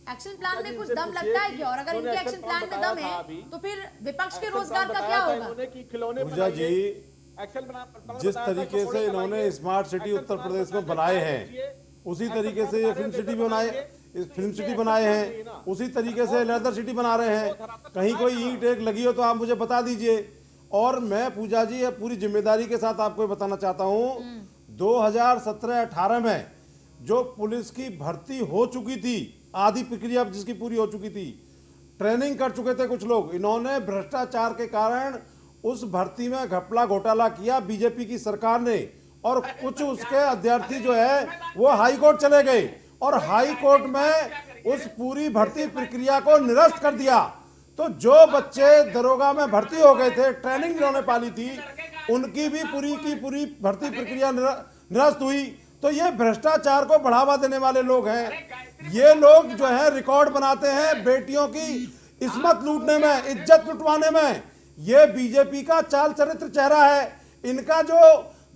एक्शन प्लान में कुछ दम लगता है क्या? और अगर इनके एक्शन प्लान में दम है तो फिर विपक्ष के रोजगार का क्या होगा? पूजा जी, जिस तरीके से इन्होंने स्मार्ट सिटी उत्तर प्रदेश में बनाए हैं, उसी तरीके से ये फिल्म सिटी बनाए हैं, उसी तरीके से लेदर सिटी बना रहे हैं। कहीं कोई ईंट एक लगी हो तो आप मुझे बता दीजिए। और मैं पूजा जी पूरी जिम्मेदारी के साथ आपको बताना चाहता हूँ, 2017-18 में जो पुलिस की भर्ती हो चुकी थी, आधी प्रक्रिया जिसकी पूरी हो चुकी थी, ट्रेनिंग कर चुके थे कुछ लोग, इन्होंने भ्रष्टाचार के कारण उस भर्ती में घपला घोटाला किया बीजेपी की सरकार ने, और कुछ उसके अभ्यर्थी जो है वो हाई कोर्ट चले गए और हाई कोर्ट में उस पूरी भर्ती प्रक्रिया को निरस्त कर दिया। तो जो बच्चे दरोगा में भर्ती हो गए थे, ट्रेनिंग जिन्होंने पाली थी, उनकी भी पूरी की पूरी भर्ती प्रक्रिया निरस्त हुई। तो ये भ्रष्टाचार को बढ़ावा देने वाले लोग हैं। ये लोग जो है रिकॉर्ड बनाते हैं बेटियों की इस्मत लूटने में, इज्जत लुटवाने में। ये बीजेपी का चाल चरित्र चेहरा है। इनका जो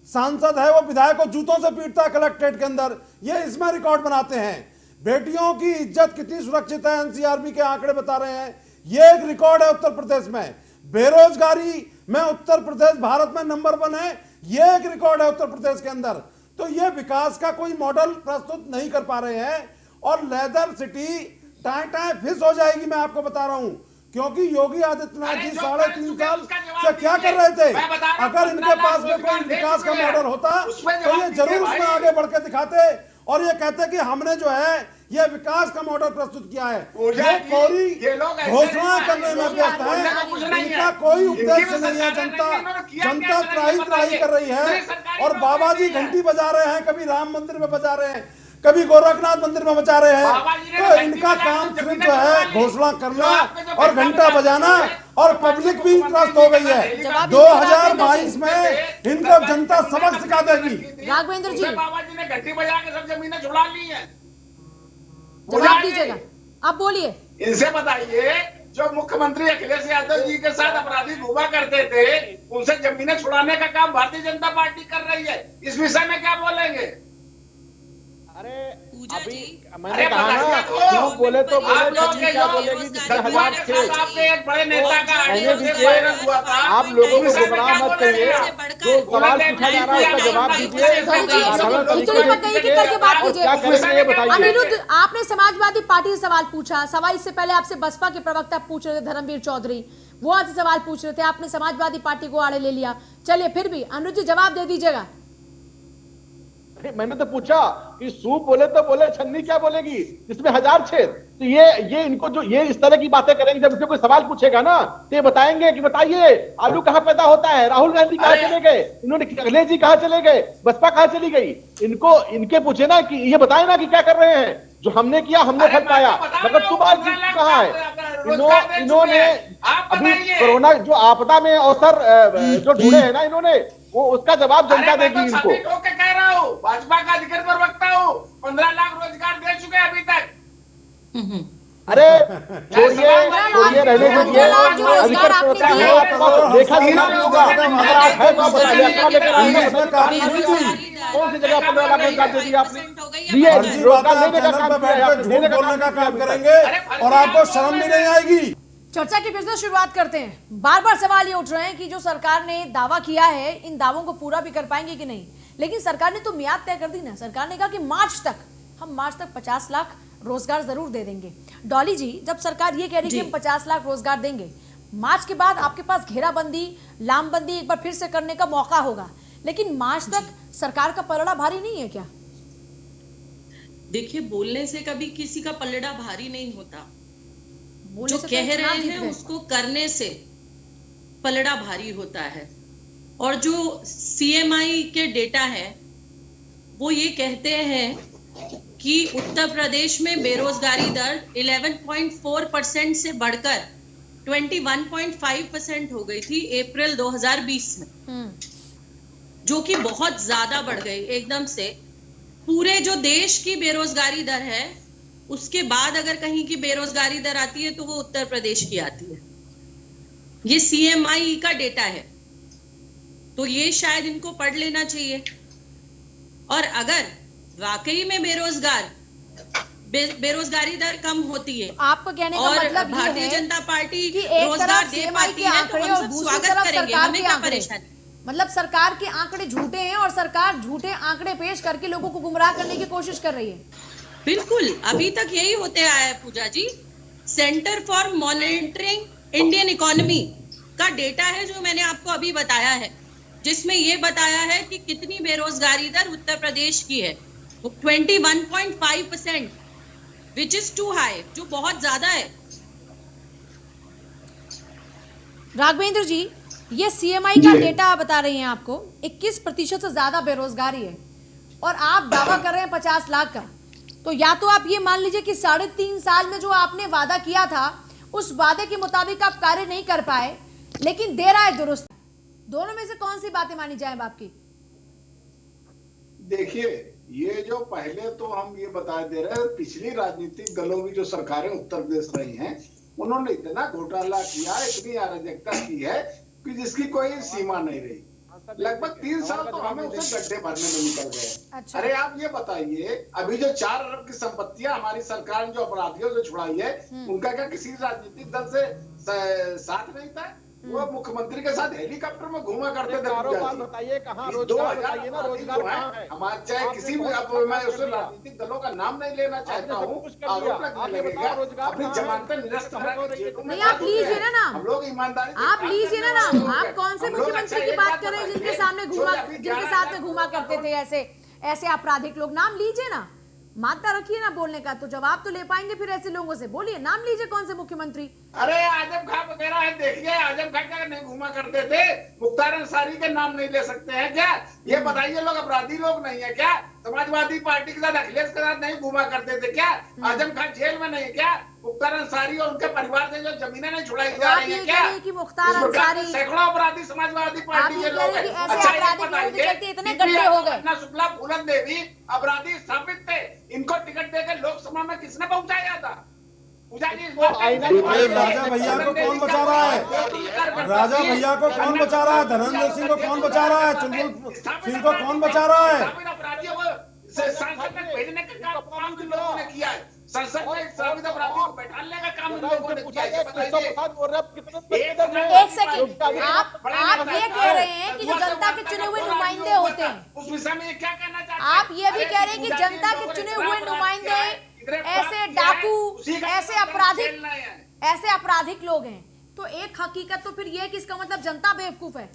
सांसद है वो विधायक को जूतों से पीटता है कलेक्ट्रेट के अंदर, ये इसमें रिकॉर्ड बनाते हैं। बेटियों की इज्जत कितनी सुरक्षित है, एनसीआरबी के आंकड़े बता रहे हैं। ये एक रिकॉर्ड है उत्तर प्रदेश में। बेरोजगारी में उत्तर प्रदेश भारत में नंबर 1 है, ये एक रिकॉर्ड है उत्तर प्रदेश के अंदर। तो ये विकास का कोई मॉडल प्रस्तुत नहीं कर पा रहे हैं। और लेदर सिटी टाए फिस हो जाएगी, मैं आपको बता रहा हूं, क्योंकि योगी आदित्यनाथ जी 3.5 साल से क्या कर रहे थे। अगर इनके पास में कोई विकास का मॉडल होता तो ये जरूर उसमें आगे बढ़ के दिखाते और ये कहते कि हमने जो है ये विकास का मॉडल प्रस्तुत किया है। ये कोरी घोषणाएं करने में व्यस्त है, इनका कोई उद्देश्य नहीं है। जनता त्राही कर रही है और बाबा जी घंटी बजा रहे हैं, कभी राम मंदिर में बजा रहे हैं, कभी गोरखनाथ मंदिर में बचा रहे हैं। तो इनका काम सिर्फ जो है घोषणा करना और घंटा बजाना, और पब्लिक भी त्रस्त हो गई है। 2022 में इनको जनता सबक सिखा देगी। राघवेंद्र जी, बाबा जी ने घंटी बजा के सब जमीनें छुड़ा ली है। जवाब दीजिएगा, आप बोलिए। इनसे बताइए, जो मुख्यमंत्री अखिलेश यादव जी के साथ अपराधी घूमा करते थे, उनसे जमीनें छुड़ाने का काम भारतीय जनता पार्टी कर रही है। इस विषय में क्या बोलेंगे? अरे अभी मैंने कहा ना, क्यों बोले तो बोले, क्या बोलेगी? 2006 एक बड़े नेता का आप लोगों को गुमराह मत करिए। जो सवाल पूछा जा रहा है उसका जवाब दीजिए। अनिरुद्ध, आपने समाजवादी पार्टी से सवाल पूछा, सवाल इससे पहले आपसे बसपा के प्रवक्ता पूछ रहे थे धर्मवीर चौधरी, वो आपसे सवाल पूछ रहे थे, आपने समाजवादी पार्टी को आड़े ले लिया। चलिए फिर भी अनिरुद्ध जी जवाब दे दीजिएगा। मैंने तो पूछा कि सूप बोले तो बोले, छन्नी क्या बोलेगी जिसमें 1000 छेद। तो ये इनको जो ये इस तरह की बातें करेंगे, जब इनको कोई सवाल पूछेगा ना तो ये बताएंगे कि बताइए आलू कहाँ पैदा होता है, राहुल गांधी कहाँ चले गए, इन्होंने अखिलेश जी कहाँ चले गए, बसपा कहाँ चली गई। इनके पूछे ना कि ये बताए ना कि क्या कर रहे हैं। जो हमने किया हमने फल पाया, मगर तुम आज कहाँ है। इन्होंने अभी कोरोना जो आपदा में अवसर जो ढूंढे हैं ना इन्होंने, वो उसका जवाब जनता देगी इनको। कह रहा हूँ, भाजपा का अधिकृत प्रवक्ता हूँ, 15 लाख रोजगार दे चुके हैं अभी तक। अरे छोड़िए रहने दीजिए। अधिकृत प्रवक्ता है, देखा नहीं होगा। अगर आप है तो बताइए, कौन सी जगह 15 लाख रोजगार दे दिया आपने? झूठ बोलने का काम करेंगे और आपको शर्म भी नहीं आएगी। चर्चा की फिर से शुरुआत करते हैं। बार बार सवाल ये उठ रहे हैं कि जो सरकार ने दावा किया है, इन दावों को पूरा भी कर पाएंगे कि नहीं। लेकिन सरकार ने तो मियाद तय कर दी ना। सरकार ने कहा कि मार्च तक 50 लाख रोजगार जरूर दे देंगे। डॉली जी, जब सरकार ये कह रही है कि हम 50 लाख रोजगार देंगे, मार्च के बाद आपके पास घेराबंदी, लामबंदी एक बार फिर से करने का मौका होगा, लेकिन मार्च तक सरकार का पलड़ा भारी नहीं है क्या? देखिए, बोलने से कभी किसी का पलड़ा भारी नहीं होता। जो कह रहे हैं उसको करने से पलड़ा भारी होता है। और जो सीएमआई के डेटा है वो ये कहते हैं कि उत्तर प्रदेश में बेरोजगारी दर 11.4% से बढ़कर 21.5% हो गई थी अप्रैल 2020 में, जो कि बहुत ज्यादा बढ़ गई एकदम से। पूरे जो देश की बेरोजगारी दर है उसके बाद अगर कहीं की बेरोजगारी दर आती है तो वो उत्तर प्रदेश की आती है। ये CMI का डेटा है, तो ये शायद इनको पढ़ लेना चाहिए। और अगर वाकई में बेरोजगारी दर कम होती है, आपको कहने का और मतलब ये भारतीय है जनता पार्टी कि एक रोजगार तरफ दे CMI पाती के है तो आंकड़े हम और सब दूसरी स्वागत तरफ करेंगे, सरकार हमें के क्या आंकड़े। परेशानी। मतलब सरकार के आंकड़े झूठे हैं और सरकार झूठे आंकड़े पेश करके लोगों को गुमराह करने की कोशिश कर रही है। बिल्कुल, अभी तक यही होते आया है Pooja ji. Centre for Monitoring Indian Economy का डेटा है जो मैंने आपको अभी बताया है, जिसमें ये बताया है कि कितनी बेरोजगारी दर उत्तर प्रदेश की है, 21.5%, विच इज टू हाई, जो बहुत ज्यादा है। राघवेंद्र जी, ये CMI का डेटा बता रही हैं आपको 21% से ज्यादा बेरोजगारी है और आप दावा कर रहे हैं 50 लाख का। तो या तो आप ये मान लीजिए कि 3.5 साल में जो आपने वादा किया था उस वादे के मुताबिक आप कार्य नहीं कर पाए, लेकिन देर आए दुरुस्त। दोनों में से कौन सी बातें मानी जाए आपकी? देखिए, ये जो पहले तो हम ये बता दे रहे हैं, पिछली राजनीतिक दलों की जो सरकारें उत्तर प्रदेश रही हैं, उन्होंने इतना घोटाला किया, इतनी अराजकता की है कि जिसकी कोई सीमा नहीं रही। लगभग 3 साल तो हमें उसे गड्ढे भरने में निकल गए। अच्छा। अरे आप ये बताइए, अभी जो 4 अरब की संपत्तियां हमारी सरकार ने जो अपराधियों से छुड़ाई है, उनका क्या किसी राजनीतिक दल से साथ नहीं था? वो मुख्यमंत्री के साथ हेलीकॉप्टर में घूमा करते थे। कारोबार बताइए, कहाँ रोजगार बताइए ना, रोजगार कहाँ है? हमारे चाहे किसी भी, अब मैं उसमें राजनीतिक दलों का नाम नहीं लेना चाहता हूँ, आरोप लगने लगेगा, अपनी जमानतें निरस्त करा के जेलों में। नहीं, आप लीजिए ना नाम, हम लोग ईमानदारी, आप लीजिए ना नाम। आप कौन से मुख्यमंत्री की बात कर रहे हैं जिनके साथ में घूमा करते थे ऐसे आपराधिक लोग? नाम लीजिए ना, मात्रा रखिए ना बोलने का, तो जवाब तो ले पाएंगे फिर ऐसे लोगों से। बोलिए, नाम लीजिए कौन से मुख्यमंत्री। अरे आजम खान वगैरह है, देखिए आजम खान क्या नहीं घूमा करते थे? मुख्तार अंसारी के नाम नहीं ले सकते हैं क्या? ये बताइए, लोग अपराधी लोग नहीं है क्या? समाजवादी पार्टी के साथ, अखिलेश के साथ नहीं घूमा करते थे क्या? आजम खान जेल में नहीं है क्या? मुख्तार अंसारी और उनके परिवार से जो जमीनें नहीं छुड़ाई जा रही है क्या? कि मुख्तार अंसारी, सैकड़ों अपराधी समाजवादी पार्टी के लोग हैं। ऐसे आपराधिक लोगों के चलते इतने गड्ढे हो गए। शुक्ला, फूलन देवी अपराधी साबित थे, इनको टिकट देकर लोकसभा में किसने पहुंचाया था? राजा भैया को कौन बचा रहा है? राजा भैया को कौन बचा रहा है? धनंजय सिंह को कौन बचा रहा है? चुलबुल सिंह को कौन बचा रहा है? अपराधियों को संसद में भेजने का काम जिन लोगों ने किया है, संसद में साबित अपराधियों को बैठाने का काम जिन लोगों ने किया है। एक सेकंड, आप ये कह रहे हैं कि जो जनता के चुने हुए नुमाइंदे होते हैं, उस विषय में क्या कहना चाहते हैं? आप ये भी कह रहे हैं कि जनता के चुने हुए नुमाइंदे ऐसे डाकू, ऐसे आपराधिक लोग हैं। तो एक हकीकत तो फिर ये है कि इसका मतलब जनता बेवकूफ है।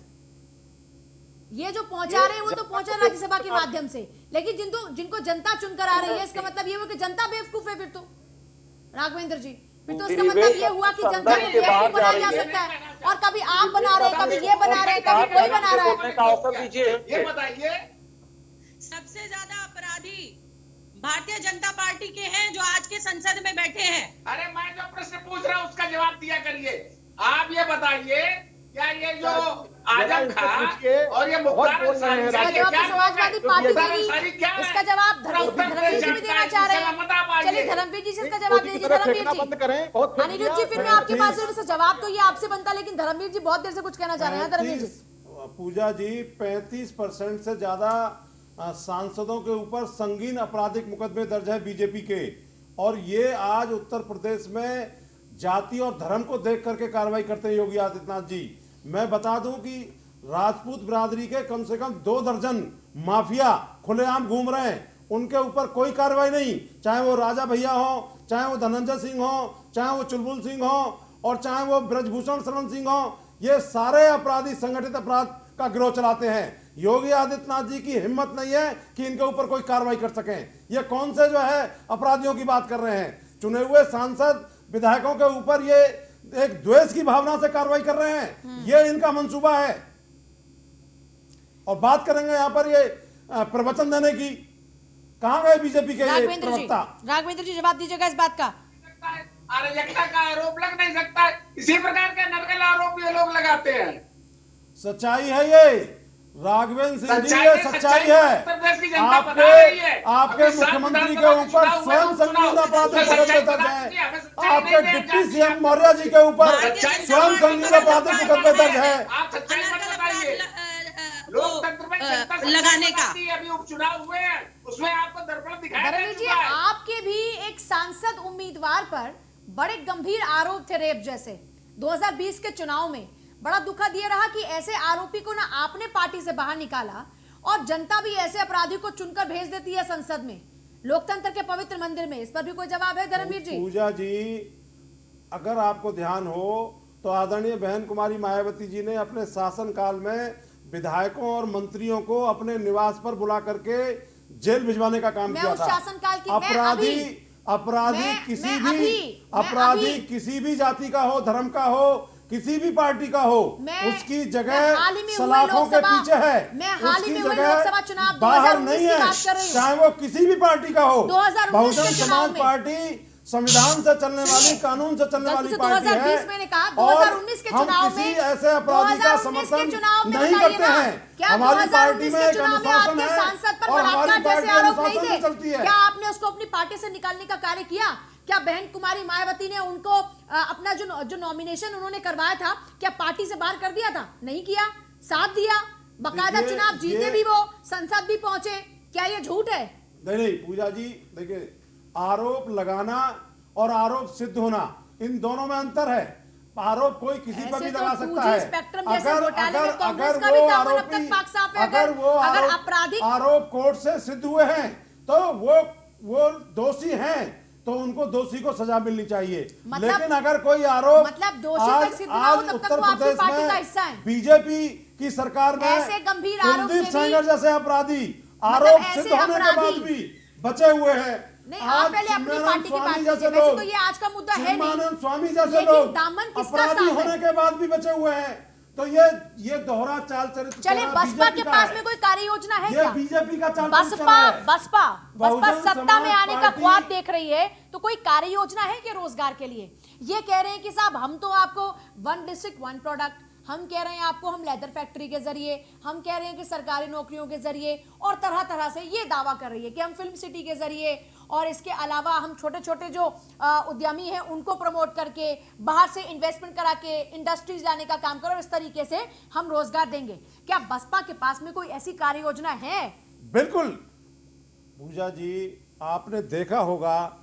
ये जो पहुंचा रहे हैं वो तो पहुंचा राज्यसभा के माध्यम से, लेकिन जिनको जनता चुनकर आ रही है, इसका मतलब ये हुआ कि जनता बेवकूफ है। फिर तो राघवेंद्र जी, फिर तो इसका मतलब ये हुआ कि जनता को बेवकूफ बनाया जा सकता है, और कभी आप बना रहे हैं, कभी ये बना रहे हैं, कभी कोई बना रहा है। ये बताइए, सबसे ज्यादा अपराधी भारतीय जनता पार्टी के हैं जो आज के संसद में बैठे हैं। अरे मैं जो प्रश्न पूछ रहा हूँ उसका जवाब दिया करिए। आप ये बताइए, क्या ये जो आजम खान और ये मुख्तार अंसारी, इसका जवाब तो समाजवादी पार्टी देगी, इसका जवाब धर्मवीर जी भी देना चाह रहे हैं। चलिए धर्मवीर जी से इसका जवाब दीजिए। धर्मवीर जी, अनिरुद्ध जी, फिर मैं आपके पास से जवाब तो ये आपसे बनता, लेकिन धर्मवीर जी बहुत देर से कुछ कहना चाह रहे हैं। धर्मवीर जी, पूजा जी, 35% से ज्यादा सांसदों के ऊपर संगीन आपराधिक मुकदमे दर्ज है बीजेपी के, और ये आज उत्तर प्रदेश में जाति और धर्म को देख करके कार्रवाई करते हैं योगी आदित्यनाथ जी। मैं बता दूं कि राजपूत बिरादरी के कम से कम 2 दर्जन माफिया खुलेआम घूम रहे हैं, उनके ऊपर कोई कार्रवाई नहीं, चाहे वो राजा भैया हो, चाहे वो धनंजय सिंह हो, चाहे वो चुलबुल सिंह हो, और चाहे वो ब्रजभूषण शरण सिंह हो। ये सारे अपराधी संगठित अपराध का गिरोह चलाते हैं। योगी आदित्यनाथ जी की हिम्मत नहीं है कि इनके ऊपर कोई कार्रवाई कर सकें। ये कौन से जो है अपराधियों की बात कर रहे हैं? चुने हुए सांसद विधायकों के ऊपर ये एक द्वेष की भावना से कार्रवाई कर रहे हैं। ये इनका मंसूबा है। और बात करेंगे यहाँ पर ये प्रवचन देने की, कहाँ गए बीजेपी के ये राघवेंद्र जी, प्रवक्ता? राघवेंद्र जी जवाब दीजिएगा इस बात का। अराजकता का आरोप लग नहीं सकता है। इसी प्रकार के नकल आरोप ये लोग लगाते हैं। सच्चाई है ये राघवेंद्र सिंह जी, ये सच्चाई है। आपके मुख्यमंत्री के ऊपर स्वयं संगीन आपराधिक मुकदमे दर्ज है। आपके डिप्टी सीएम मौर्य जी के ऊपर स्वयं संगीन आपराधिक मुकदमे दर्ज है। लोकतंत्र में जनता लगाने का अभी उपचुनाव हुए हैं, उसमें आपको दर्पण दिखाया धर्मेंद्र जी, आपके भी एक सांसद उम्मीदवार पर बड़े गंभीर आरोप थे रेप जैसे 2020 के चुनाव में। बड़ा दुखद ये रहा कि ऐसे आरोपी को ना आपने पार्टी से बाहर निकाला और जनता भी ऐसे अपराधी को चुनकर भेज देती है संसद में, लोकतंत्र के पवित्र मंदिर में। इस पर भी कोई जवाब है धर्मवीर जी? पूजा जी, अगर आपको ध्यान हो तो आदरणीय बहन कुमारी मायावती जी ने अपने शासनकाल में विधायकों और मंत्रियों को अपने निवास पर बुला करके जेल भिजवाने का काम किया था। शासनकाल की अपराधी किसी भी जाति का हो, धर्म का हो, किसी भी पार्टी का हो, उसकी जगह सलाखों के पीछे है, उसकी जगह बाहर नहीं है, चाहे वो किसी भी पार्टी का हो। बहुजन समाज पार्टी संविधान से चलने वाली, कानून से चलने वाली पार्टी है। और हम किसी ऐसे अपराधी का समर्थन नहीं करते हैं। हमारी पार्टी में एक अनुशासन है और हमारी पार्टी अनुशासन में चलती है। क्या आपने उसको अपनी पार्टी से निकालने का कार्य किया? क्या बहन कुमारी मायावती ने उनको अपना जो नॉमिनेशन उन्होंने करवाया था, क्या पार्टी से बाहर कर दिया था? नहीं किया, साथ दिया, बकायदा चुनाव जीते भी वो, संसद भी पहुंचे। क्या ये झूठ है? नहीं पूजा जी, देखिए, आरोप लगाना और आरोप सिद्ध होना, इन दोनों में अंतर है। आरोप कोई किसी पर भी लगा सकता है। अगर वो आरोप कोर्ट से सिद्ध हुए हैं तो वो दोषी हैं, तो उनको दोषी को सजा मिलनी चाहिए। लेकिन अगर कोई आरोप आज उत्तर प्रदेश में बीजेपी की सरकार में कुलदीप सेंगर जैसे अपराधी आरोप सिद्ध होने के बाद भी बचे हुए हैं। आप पहले अपनी पार्टी की बात कीजिए, वैसे तो ये आज का मुद्दा है नहीं। स्वामी जैसे लोग अपराधी होने के बाद भी बचे हुए हैं, तो ये दोहरा चाल चरित्र। चले, बसपा के पास में कोई कार्य योजना है क्या? बीजेपी का चाल बसपा सत्ता में आने का ख्वाब देख रही है, तो कोई कार्य योजना है क्या रोजगार के लिए? ये कह रहे हैं कि साहब हम तो आपको 1 डिस्ट्रिक्ट 1 प्रोडक्ट, हम कह रहे हैं आपको हम लेदर फैक्ट्री के जरिए, हम कह रहे हैं कि सरकारी नौकरियों के जरिए, और तरह तरह से ये दावा कर रही है कि हम फिल्म सिटी के जरिए, और इसके अलावा हम छोटे छोटे जो उद्यमी हैं उनको प्रमोट करके, बाहर से इन्वेस्टमेंट करा के इंडस्ट्रीज लाने का काम करो, इस तरीके से हम रोजगार देंगे। क्या बसपा के पास में कोई ऐसी कार्य योजना है? बिल्कुल पूजा जी, आपने देखा होगा,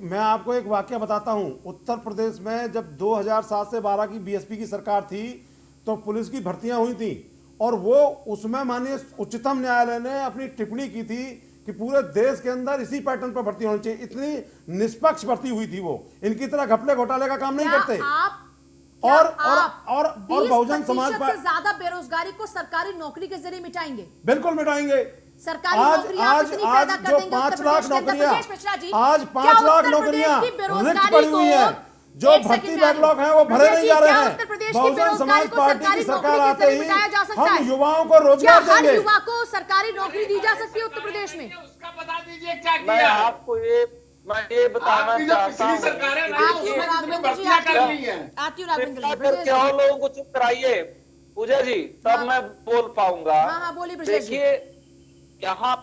मैं आपको एक वाकया बताता हूं। उत्तर प्रदेश में जब 2007 से 12 की बीएसपी की सरकार थी तो पुलिस की भर्तियां हुई थी, और वो उसमें माननीय उच्चतम न्यायालय ने अपनी टिप्पणी की थी कि पूरे देश के अंदर इसी पैटर्न पर भर्ती होनी चाहिए। इतनी निष्पक्ष भर्ती हुई थी वो, इनकी तरह घपले घोटाले का काम नहीं करते। और बहुजन समाज से ज्यादा बेरोजगारी को सरकारी नौकरी के जरिए मिटाएंगे? बिल्कुल मिटाएंगे। सरकारी आज जो 5 लाख नौकरियां, आज 5 लाख नौकरियां रिक्त पड़ी हुई है, जो भर्ती बैकलॉग है वो भरे नहीं जा रहे हैं। बहुजन समाज पार्टी की सरकार आते ही हम युवाओं को रोजगार देंगे। युवा को सरकारी नौकरी दी जा सकती है उत्तर प्रदेश में? उसका बता दीजिए क्या किया। मैं आपको ये बताना चाहता हूँ, क्या लोगों को चुप कराइए पूजा जी, तब मैं बोल पाऊंगा। देखिए, यहाँ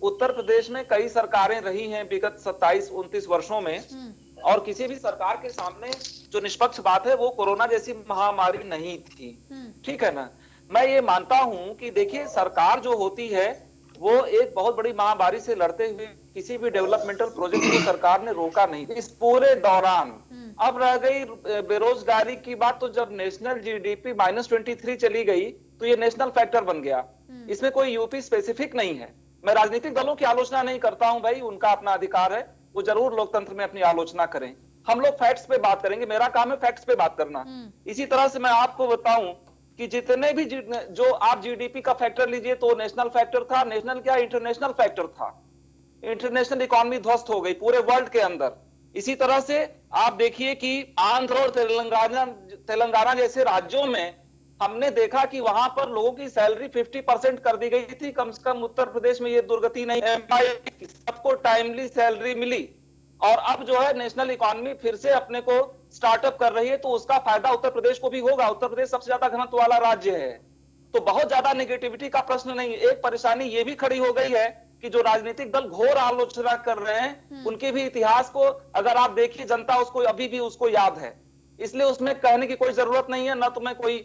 उत्तर प्रदेश में कई सरकारें रही हैं विगत 27-29 वर्षों में, और किसी भी सरकार के सामने जो निष्पक्ष बात है वो कोरोना जैसी महामारी नहीं थी, ठीक है ना। मैं ये मानता हूं कि देखिए, सरकार जो होती है वो एक बहुत बड़ी महामारी से लड़ते हुए किसी भी डेवलपमेंटल प्रोजेक्ट को सरकार ने रोका नहीं इस पूरे दौरान। अब रह गई बेरोजगारी की बात, तो जब नेशनल जीडीपी -23 चली गई तो ये नेशनल फैक्टर बन गया। इसमें कोई यूपी स्पेसिफिक नहीं है। मैं राजनीतिक दलों की आलोचना नहीं करता हूं भाई, उनका अपना अधिकार है, वो जरूर लोकतंत्र में अपनी आलोचना करें। हम लोग फैक्ट्स पे बात करेंगे, मेरा काम है फैक्ट्स पे बात करना। इसी तरह से मैं आपको बताऊं कि जितने भी जो आप जीडीपी का फैक्टर लीजिए तो नेशनल फैक्टर था, नेशनल क्या इंटरनेशनल फैक्टर था। इंटरनेशनल इकोनॉमी ध्वस्त हो गई पूरे वर्ल्ड के अंदर। इसी तरह से आप देखिए कि आंध्र और तेलंगाना जैसे राज्यों में हमने देखा कि वहां पर लोगों की सैलरी 50% कर दी गई थी। कम से कम उत्तर प्रदेश में ये दुर्गति नहीं है, सबको टाइमली सैलरी मिली। और अब जो है नेशनल इकोनॉमी फिर से अपने को स्टार्टअप कर रही है, तो उसका फायदा उत्तर प्रदेश को भी होगा। उत्तर प्रदेश सबसे ज्यादा घनत्व वाला राज्य है, तो बहुत ज्यादा नेगेटिविटी का प्रश्न नहीं है। एक परेशानी ये भी खड़ी हो गई है कि जो राजनीतिक दल घोर आलोचना कर रहे हैं, उनके भी इतिहास को अगर आप देखिए, जनता उसको अभी भी उसको याद है, इसलिए उसमें कहने की कोई जरूरत नहीं है। न तो मैं कोई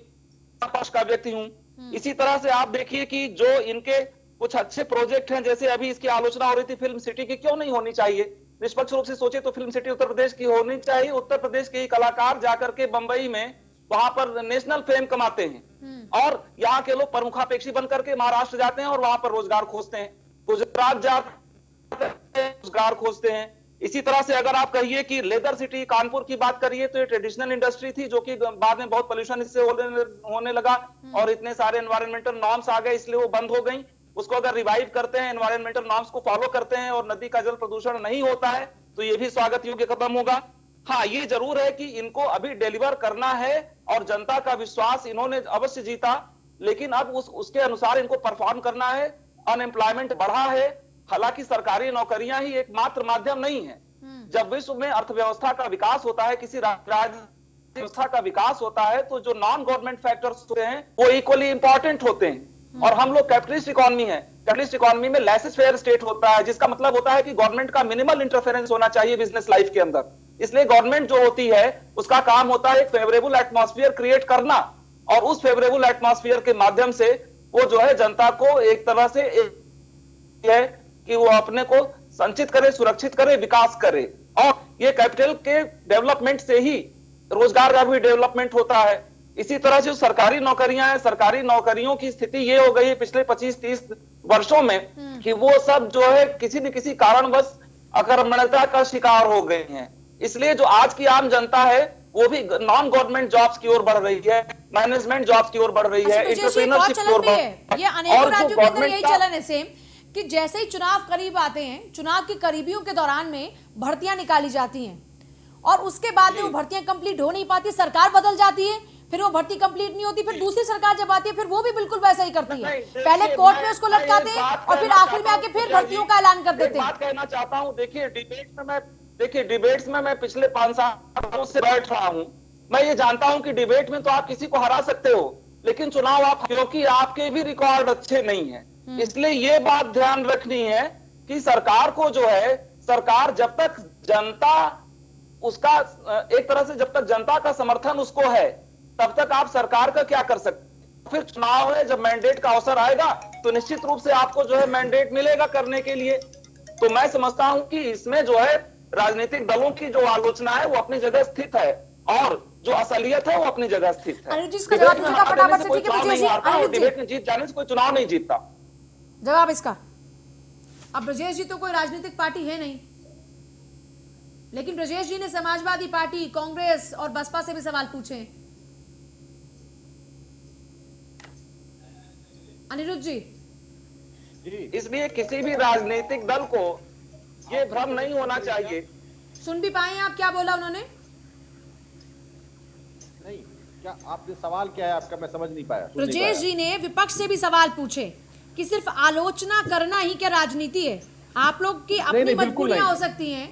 पक्ष का व्यक्ति हूं। इसी तरह से आप देखिए कि जो इनके कुछ अच्छे प्रोजेक्ट हैं, जैसे अभी इसकी आलोचना हो रही थी फिल्म सिटी की, क्यों नहीं होनी चाहिए? निष्पक्ष रूप से सोचे तो फिल्म सिटी उत्तर प्रदेश की होनी चाहिए। उत्तर प्रदेश के कलाकार जाकर के बंबई में वहां पर नेशनल फेम कमाते हैं, और यहाँ के लोग प्रमुखापेक्षी बनकर के महाराष्ट्र जाते हैं और वहां पर रोजगार खोजते हैं, गुजरात जाते हैं रोजगार खोजते हैं। इसी तरह से अगर आप कहिए कि लेदर सिटी कानपुर की बात करिए, तो ये ट्रेडिशनल इंडस्ट्री थी, जो कि बाद में बहुत पोल्यूशन इससे होने लगा और इतने सारे एनवायरमेंटल नॉर्म्स आ गए, इसलिए वो बंद हो गई। उसको अगर रिवाइव करते हैं, एनवायरमेंटल नॉर्म्स को फॉलो करते हैं और नदी का जल प्रदूषण नहीं होता है, तो ये भी स्वागत योग्य कदम होगा। हाँ, ये जरूर है कि इनको अभी डिलीवर करना है और जनता का विश्वास इन्होंने अवश्य जीता, लेकिन अब उसके अनुसार इनको परफॉर्म करना है। अनएम्प्लॉयमेंट बढ़ा है, हालांकि सरकारी नौकरियां ही एकमात्र माध्यम नहीं है। जब विश्व में अर्थव्यवस्था का विकास होता है, किसी राज्य व्यवस्था का विकास होता है, तो जो नॉन गवर्नमेंट फैक्टर्स होते हैं वो इक्वली इंपॉर्टेंट होते हैं। और हम लोग कैपिटलिस्ट इकोनॉमी है, कैपिटलिस्ट इकोनॉमी में लेसेस फेयर स्टेट होता है, जिसका मतलब होता है कि गवर्नमेंट का मिनिमल इंटरफेरेंस होना चाहिए बिजनेस लाइफ के अंदर। इसलिए गवर्नमेंट जो होती है उसका काम होता है एक फेवरेबल एटमॉस्फेयर क्रिएट करना, और उस फेवरेबल एटमॉस्फेयर के माध्यम से वो जो है जनता को एक तरह से है कि वो अपने को संचित करे, सुरक्षित करे, विकास करे। और ये कैपिटल के डेवलपमेंट से ही रोजगार का भी डेवलपमेंट होता है। इसी तरह से सरकारी नौकरियां हैं, सरकारी नौकरियों की स्थिति ये हो गई है पिछले 25-30 वर्षों में कि वो सब जो है किसी न किसी कारणवश अकर्मण्यता का शिकार हो गए हैं। इसलिए जो आज की आम जनता है वो भी नॉन गवर्नमेंट जॉब्स की ओर बढ़ रही है, मैनेजमेंट जॉब्स की ओर बढ़ रही है, एंटरप्रेन्योरशिप की ओर बढ़ रही है। ये अनेकों राज्यों के अंदर यही चलन है सेम, कि जैसे ही चुनाव करीब आते हैं, चुनाव की करीबियों के दौरान में भर्तियां निकाली जाती हैं और उसके बाद में वो भर्तियां कंप्लीट हो नहीं पाती, सरकार बदल जाती है, फिर वो भर्ती कंप्लीट नहीं होती, फिर दूसरी सरकार जब आती है फिर वो भी बिल्कुल वैसा ही करती है। पहले कोर्ट में उसको लटकाते हैं और फिर आखिर में आके फिर भर्तियों का ऐलान कर देते हैं। बात कहना चाहता हूं, देखिए डिबेट्स में मैं पिछले 5 साल से बैठ रहा हूं। मैं ये जानता हूं कि डिबेट में तो आप किसी को हरा सकते हो, लेकिन चुनाव आप, क्योंकि आपके भी रिकॉर्ड अच्छे नहीं है, इसलिए ये बात ध्यान रखनी है कि सरकार को जो है, सरकार जब तक जनता उसका एक तरह से जब तक जनता का समर्थन उसको है, तब तक आप सरकार का क्या कर सकते। फिर चुनाव है, जब मैंडेट का अवसर आएगा तो निश्चित रूप से आपको जो है मैंडेट मिलेगा करने के लिए। तो मैं समझता हूं कि इसमें जो है राजनीतिक दलों की जो आलोचना है वो अपनी जगह स्थित है, और जो असलियत है वो अपनी जगह स्थित है। डिबेट में जीत जाने से कोई चुनाव नहीं जीतता। जवाब इसका, अब ब्रजेश जी तो कोई राजनीतिक पार्टी है नहीं, लेकिन ब्रजेश जी ने समाजवादी पार्टी, कांग्रेस और बसपा से भी सवाल पूछे। अनिरुद्ध जी, इसलिए किसी भी राजनीतिक दल को ये भ्रम नहीं होना चाहिए। सुन भी पाए आप क्या बोला उन्होंने? नहीं, क्या आपने सवाल क्या है आपका, मैं समझ नहीं पाया। ब्रजेश जी ने विपक्ष से भी सवाल पूछे कि सिर्फ आलोचना करना ही क्या राजनीति है? आप लोग की अपनी मजबूरियां हो सकती हैं,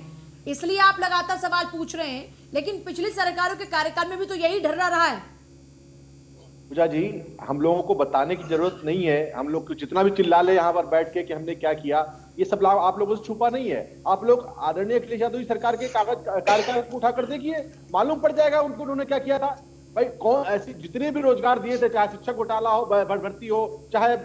इसलिए आप लगातार सवाल पूछ रहे हैं, लेकिन पिछली सरकारों के कार्यकाल में भी तो यही ढर्रा रहा है। पूजा जी, हम लोगों को बताने की जरूरत नहीं है। हम लोग जितना भी चिल्ला ले यहाँ पर बैठ के कि हमने क्या किया, ये सब लाभ आप लोगों से छुपा नहीं है। आप लोग आदरणीय अखिलेश यादव सरकार के कार्यकाल को उठा कर देखिए, मालूम पड़ जाएगा उनको उन्होंने क्या किया था। भाई कौन ऐसी जितने भी रोजगार दिए थे, चाहे शिक्षक घोटाला हो, भर्ती हो, चाहे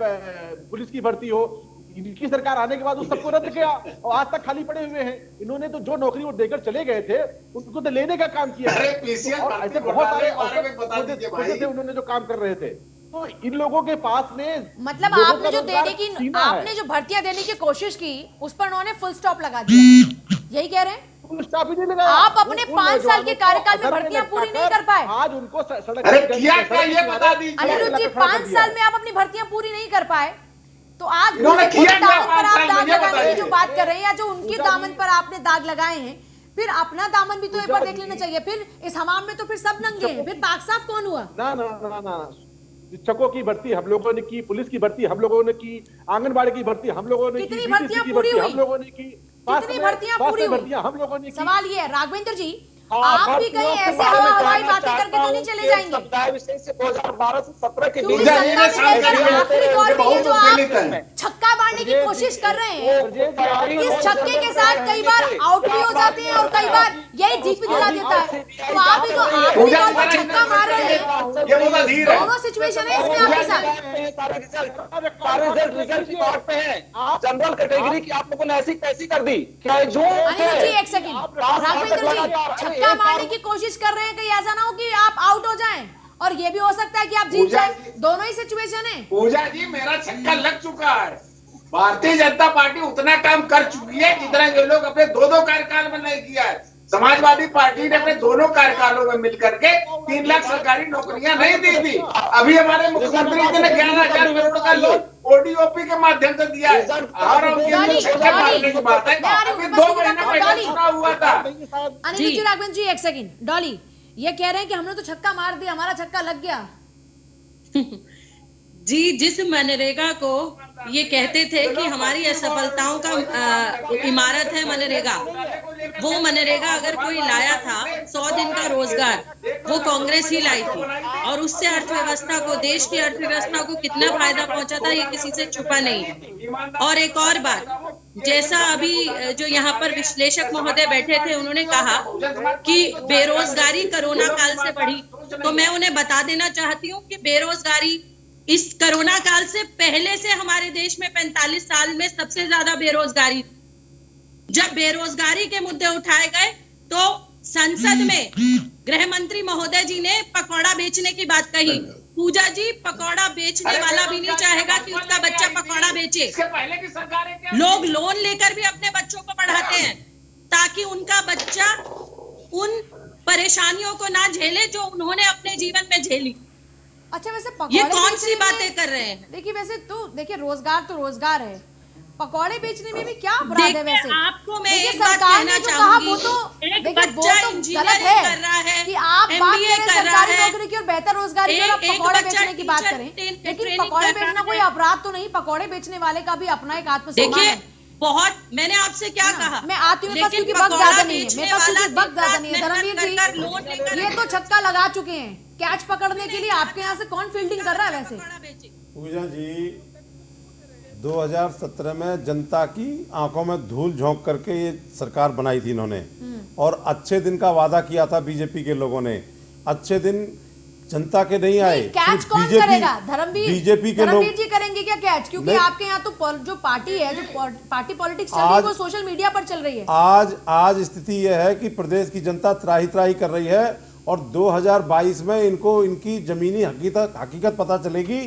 पुलिस की भर्ती हो, इनकी सरकार आने के बाद उस सबको रद्द किया और आज तक खाली पड़े हुए हैं। इन्होंने तो जो नौकरी वो देकर चले गए थे उनको तो लेने का काम किया है। और ऐसे बहुत सारे अवसर थे उन्होंने जो काम कर रहे थे। तो इन लोगों के पास में मतलब आपने जो देने की, आपने जो भर्तियां देने की कोशिश की, उस पर उन्होंने फुल स्टॉप लगा दिया, यही कह रहे हैं? आप अपने 5 साल के कार्यकाल में भर्तियां पूरी नहीं कर पाए। आज उनको सड़क अनिरुद्ध जी, 5 साल में आप अपनी भर्तियां पूरी नहीं कर पाए, तो आज दामन पर आप दाग लगाने की जो बात कर रहे हैं, या जो उनके दामन पर आपने दाग लगाए हैं, फिर अपना दामन भी तो एक बार देख लेना चाहिए। फिर इस हमाम में तो फिर सब नंगे हैं, फिर पाक साफ कौन हुआ? ना ना ना ना, शिक्षकों की भर्ती हम लोगों ने की, पुलिस की भर्ती हम लोगों ने की, आंगनबाड़ी की भर्ती हम लोगों ने की, कितनी BTC भर्तियां की पूरी भर्ती हुई? हम लोगों ने की, कितनी भर्तियां पूरी हुई? भर्तियां हम लोगों ने की। सवाल ये है राघवेंद्र जी, हाँ, आप भी कहीं ऐसे हवाई बातें करके तो नहीं चले जाएंगे? समुदाय विशेष से 2012 से 17 के क्योंकि बीच सत्ता में रहकर आखिरी दौर में ये जो आप छक्का मारने की ब्रजेश कोशिश जी, कर रहे हैं, इस छक्के के साथ कई बार आउट भी हो जाते हैं और कई बार यही जीत भी दिला देता है। तो आप ही जो आखिरी दौर में छक्का मार रहे हैं, ये बहुत धीर है। दोनों सिचुएशन है इसमें आपके साथ। जनरल कैटेगरी की आप लोगों ने ऐसी कैसी कर दी? क्या अनिल जी एक सेकंड, राघवेंद्र जी छक्का मारने की कोशिश कर रहे हैं, कहीं ऐसा ना हो कि आप आउट हो जाएं और ये भी हो सकता है कि आप जीत जाएं, दोनों ही सिचुएशन है। पूजा जी मेरा छक्का लग चुका है। भारतीय जनता पार्टी उतना काम कर चुकी है जितना ये लोग अपने दो कार्यकाल में नहीं किया है। समाजवादी पार्टी ने अपने दोनों कार्यकालों में मिलकर के 3 लाख सरकारी नौकरियां नहीं दी थी। अभी हमारे मुख्यमंत्री जी ने 11,000 करोड़ का लोन ODOP के माध्यम से दिया है। और छक्का मारने की बात है, अभी 2 महीने पहले चुना हुआ था। अनिल जी राघवेंद्र जी एक सेकंड, डॉली ये कह रहे हैं कि हमने तो छक्का मार दिया, हमारा छक्का लग गया। जी, जिस मनरेगा को ये कहते थे कि हमारी असफलताओं का इमारत है मनरेगा, वो मनरेगा अगर कोई लाया था 100 दिन का रोजगार, वो कांग्रेस ही लाई थी और उससे अर्थव्यवस्था को, देश की अर्थव्यवस्था को कितना फायदा पहुंचा था ये किसी से छुपा नहीं है। और एक और बात, जैसा अभी जो यहाँ पर विश्लेषक महोदय बैठे थे उन्होंने कहा कि बेरोजगारी कोरोना काल से बढ़ी, तो मैं उन्हें बता देना चाहती हूँ कि बेरोजगारी इस कोरोना काल से पहले से हमारे देश में 45 साल में सबसे ज्यादा बेरोजगारी। जब बेरोजगारी के मुद्दे उठाए गए तो संसद में गृह मंत्री महोदय जी ने पकौड़ा बेचने की बात कही। पूजा जी, पकौड़ा बेचने वाला भी नहीं चाहेगा कि उसका बच्चा पकौड़ा बेचे। लोग लोन लेकर भी अपने बच्चों को पढ़ाते हैं ताकि उनका बच्चा उन परेशानियों को ना झेले जो उन्होंने अपने जीवन में झेली। अच्छा वैसे ये कौन सी बातें कर रहे हैं? देखिए वैसे तो देखिए रोजगार तो रोजगार है, पकौड़े बेचने में भी क्या अपराध है? वैसे आपको मैं देखिए एक बात सरकार ने कहना जो कहा वो चाहूंगी, तो एक देखिए वो बच्चा तो इंजीनियरिंग गलत कर रहा है, कि आप बात MBA करें कर रहा सरकारी है, नौकरी की और बेहतर रोजगारी की और आप एक पकौड़े बच्चा बेचने की बात टीचर करें, लेकिन ट्रेनिंग पकौड़े कर रहा बेचना कोई है। अपराध तो नहीं, पकौड़े बेचने वाले का भी अपना एक आत्मसम्मान देखिए है। बहुत, मैंने आपसे क्या कहा, मैं आती हूँ बस क्योंकि वक्त ज्यादा नहीं है, मेरे पास क्योंकि वक्त ज्यादा नहीं है। धर्मवीर जी ये तो छक्का लगा चुके हैं, कैच पकड़ने के लिए आपके यहाँ से कौन फील्डिंग कर रहा है? वैसे पूजा जी 2017 में जनता की आंखों में धूल झोंक करके ये सरकार बनाई थी इन्होंने, और अच्छे दिन का वादा किया था बीजेपी के लोगों ने। अच्छे दिन जनता के नहीं आए। कैच कौन करेगा? बीजेपी के लोग जी करेंगे क्या कैच? क्योंकि आपके यहाँ तो जो पार्टी है, जो पार्टी पॉलिटिक्स चल रही है वो सोशल मीडिया पर चल रही है। आज स्थिति यह है कि प्रदेश की जनता त्राही त्राही कर रही है और 2022 में इनको इनकी जमीनी हकीकत पता चलेगी।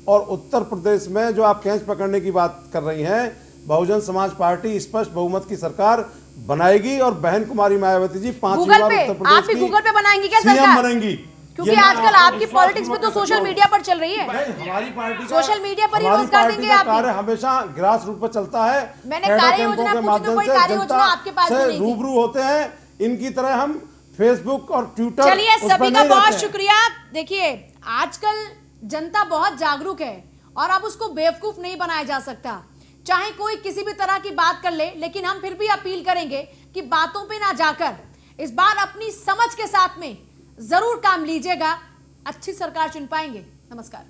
और उत्तर प्रदेश में जो आप कैच पकड़ने की बात कर रही हैं, बहुजन समाज पार्टी स्पष्ट बहुमत की सरकार बनाएगी और बहन कुमारी मायावती जी 5वीं बार उत्तर प्रदेश की गूगल पे बनाएंगी क्या सीएम बनेंगी? क्योंकि आजकल आपकी पॉलिटिक्स भी तो सोशल मीडिया पर चल रही है। हमारी पार्टी सोशल मीडिया पर ही रोजगार देंगे आप। कार्य हमेशा ग्रास रूट पर चलता है। मैंने कार्य योजना पूछी तो कोई कार्य योजना आपके पास नहीं थी। रूबरू होते हैं, इनकी तरह हम फेसबुक और ट्विटर। चलिए सभी का बहुत शुक्रिया। देखिए आजकल जनता बहुत जागरूक है और अब उसको बेवकूफ नहीं बनाया जा सकता, चाहे कोई किसी भी तरह की बात कर ले, लेकिन हम फिर भी अपील करेंगे कि बातों पे ना जाकर इस बार अपनी समझ के साथ में जरूर काम लीजिएगा, अच्छी सरकार चुन पाएंगे। नमस्कार।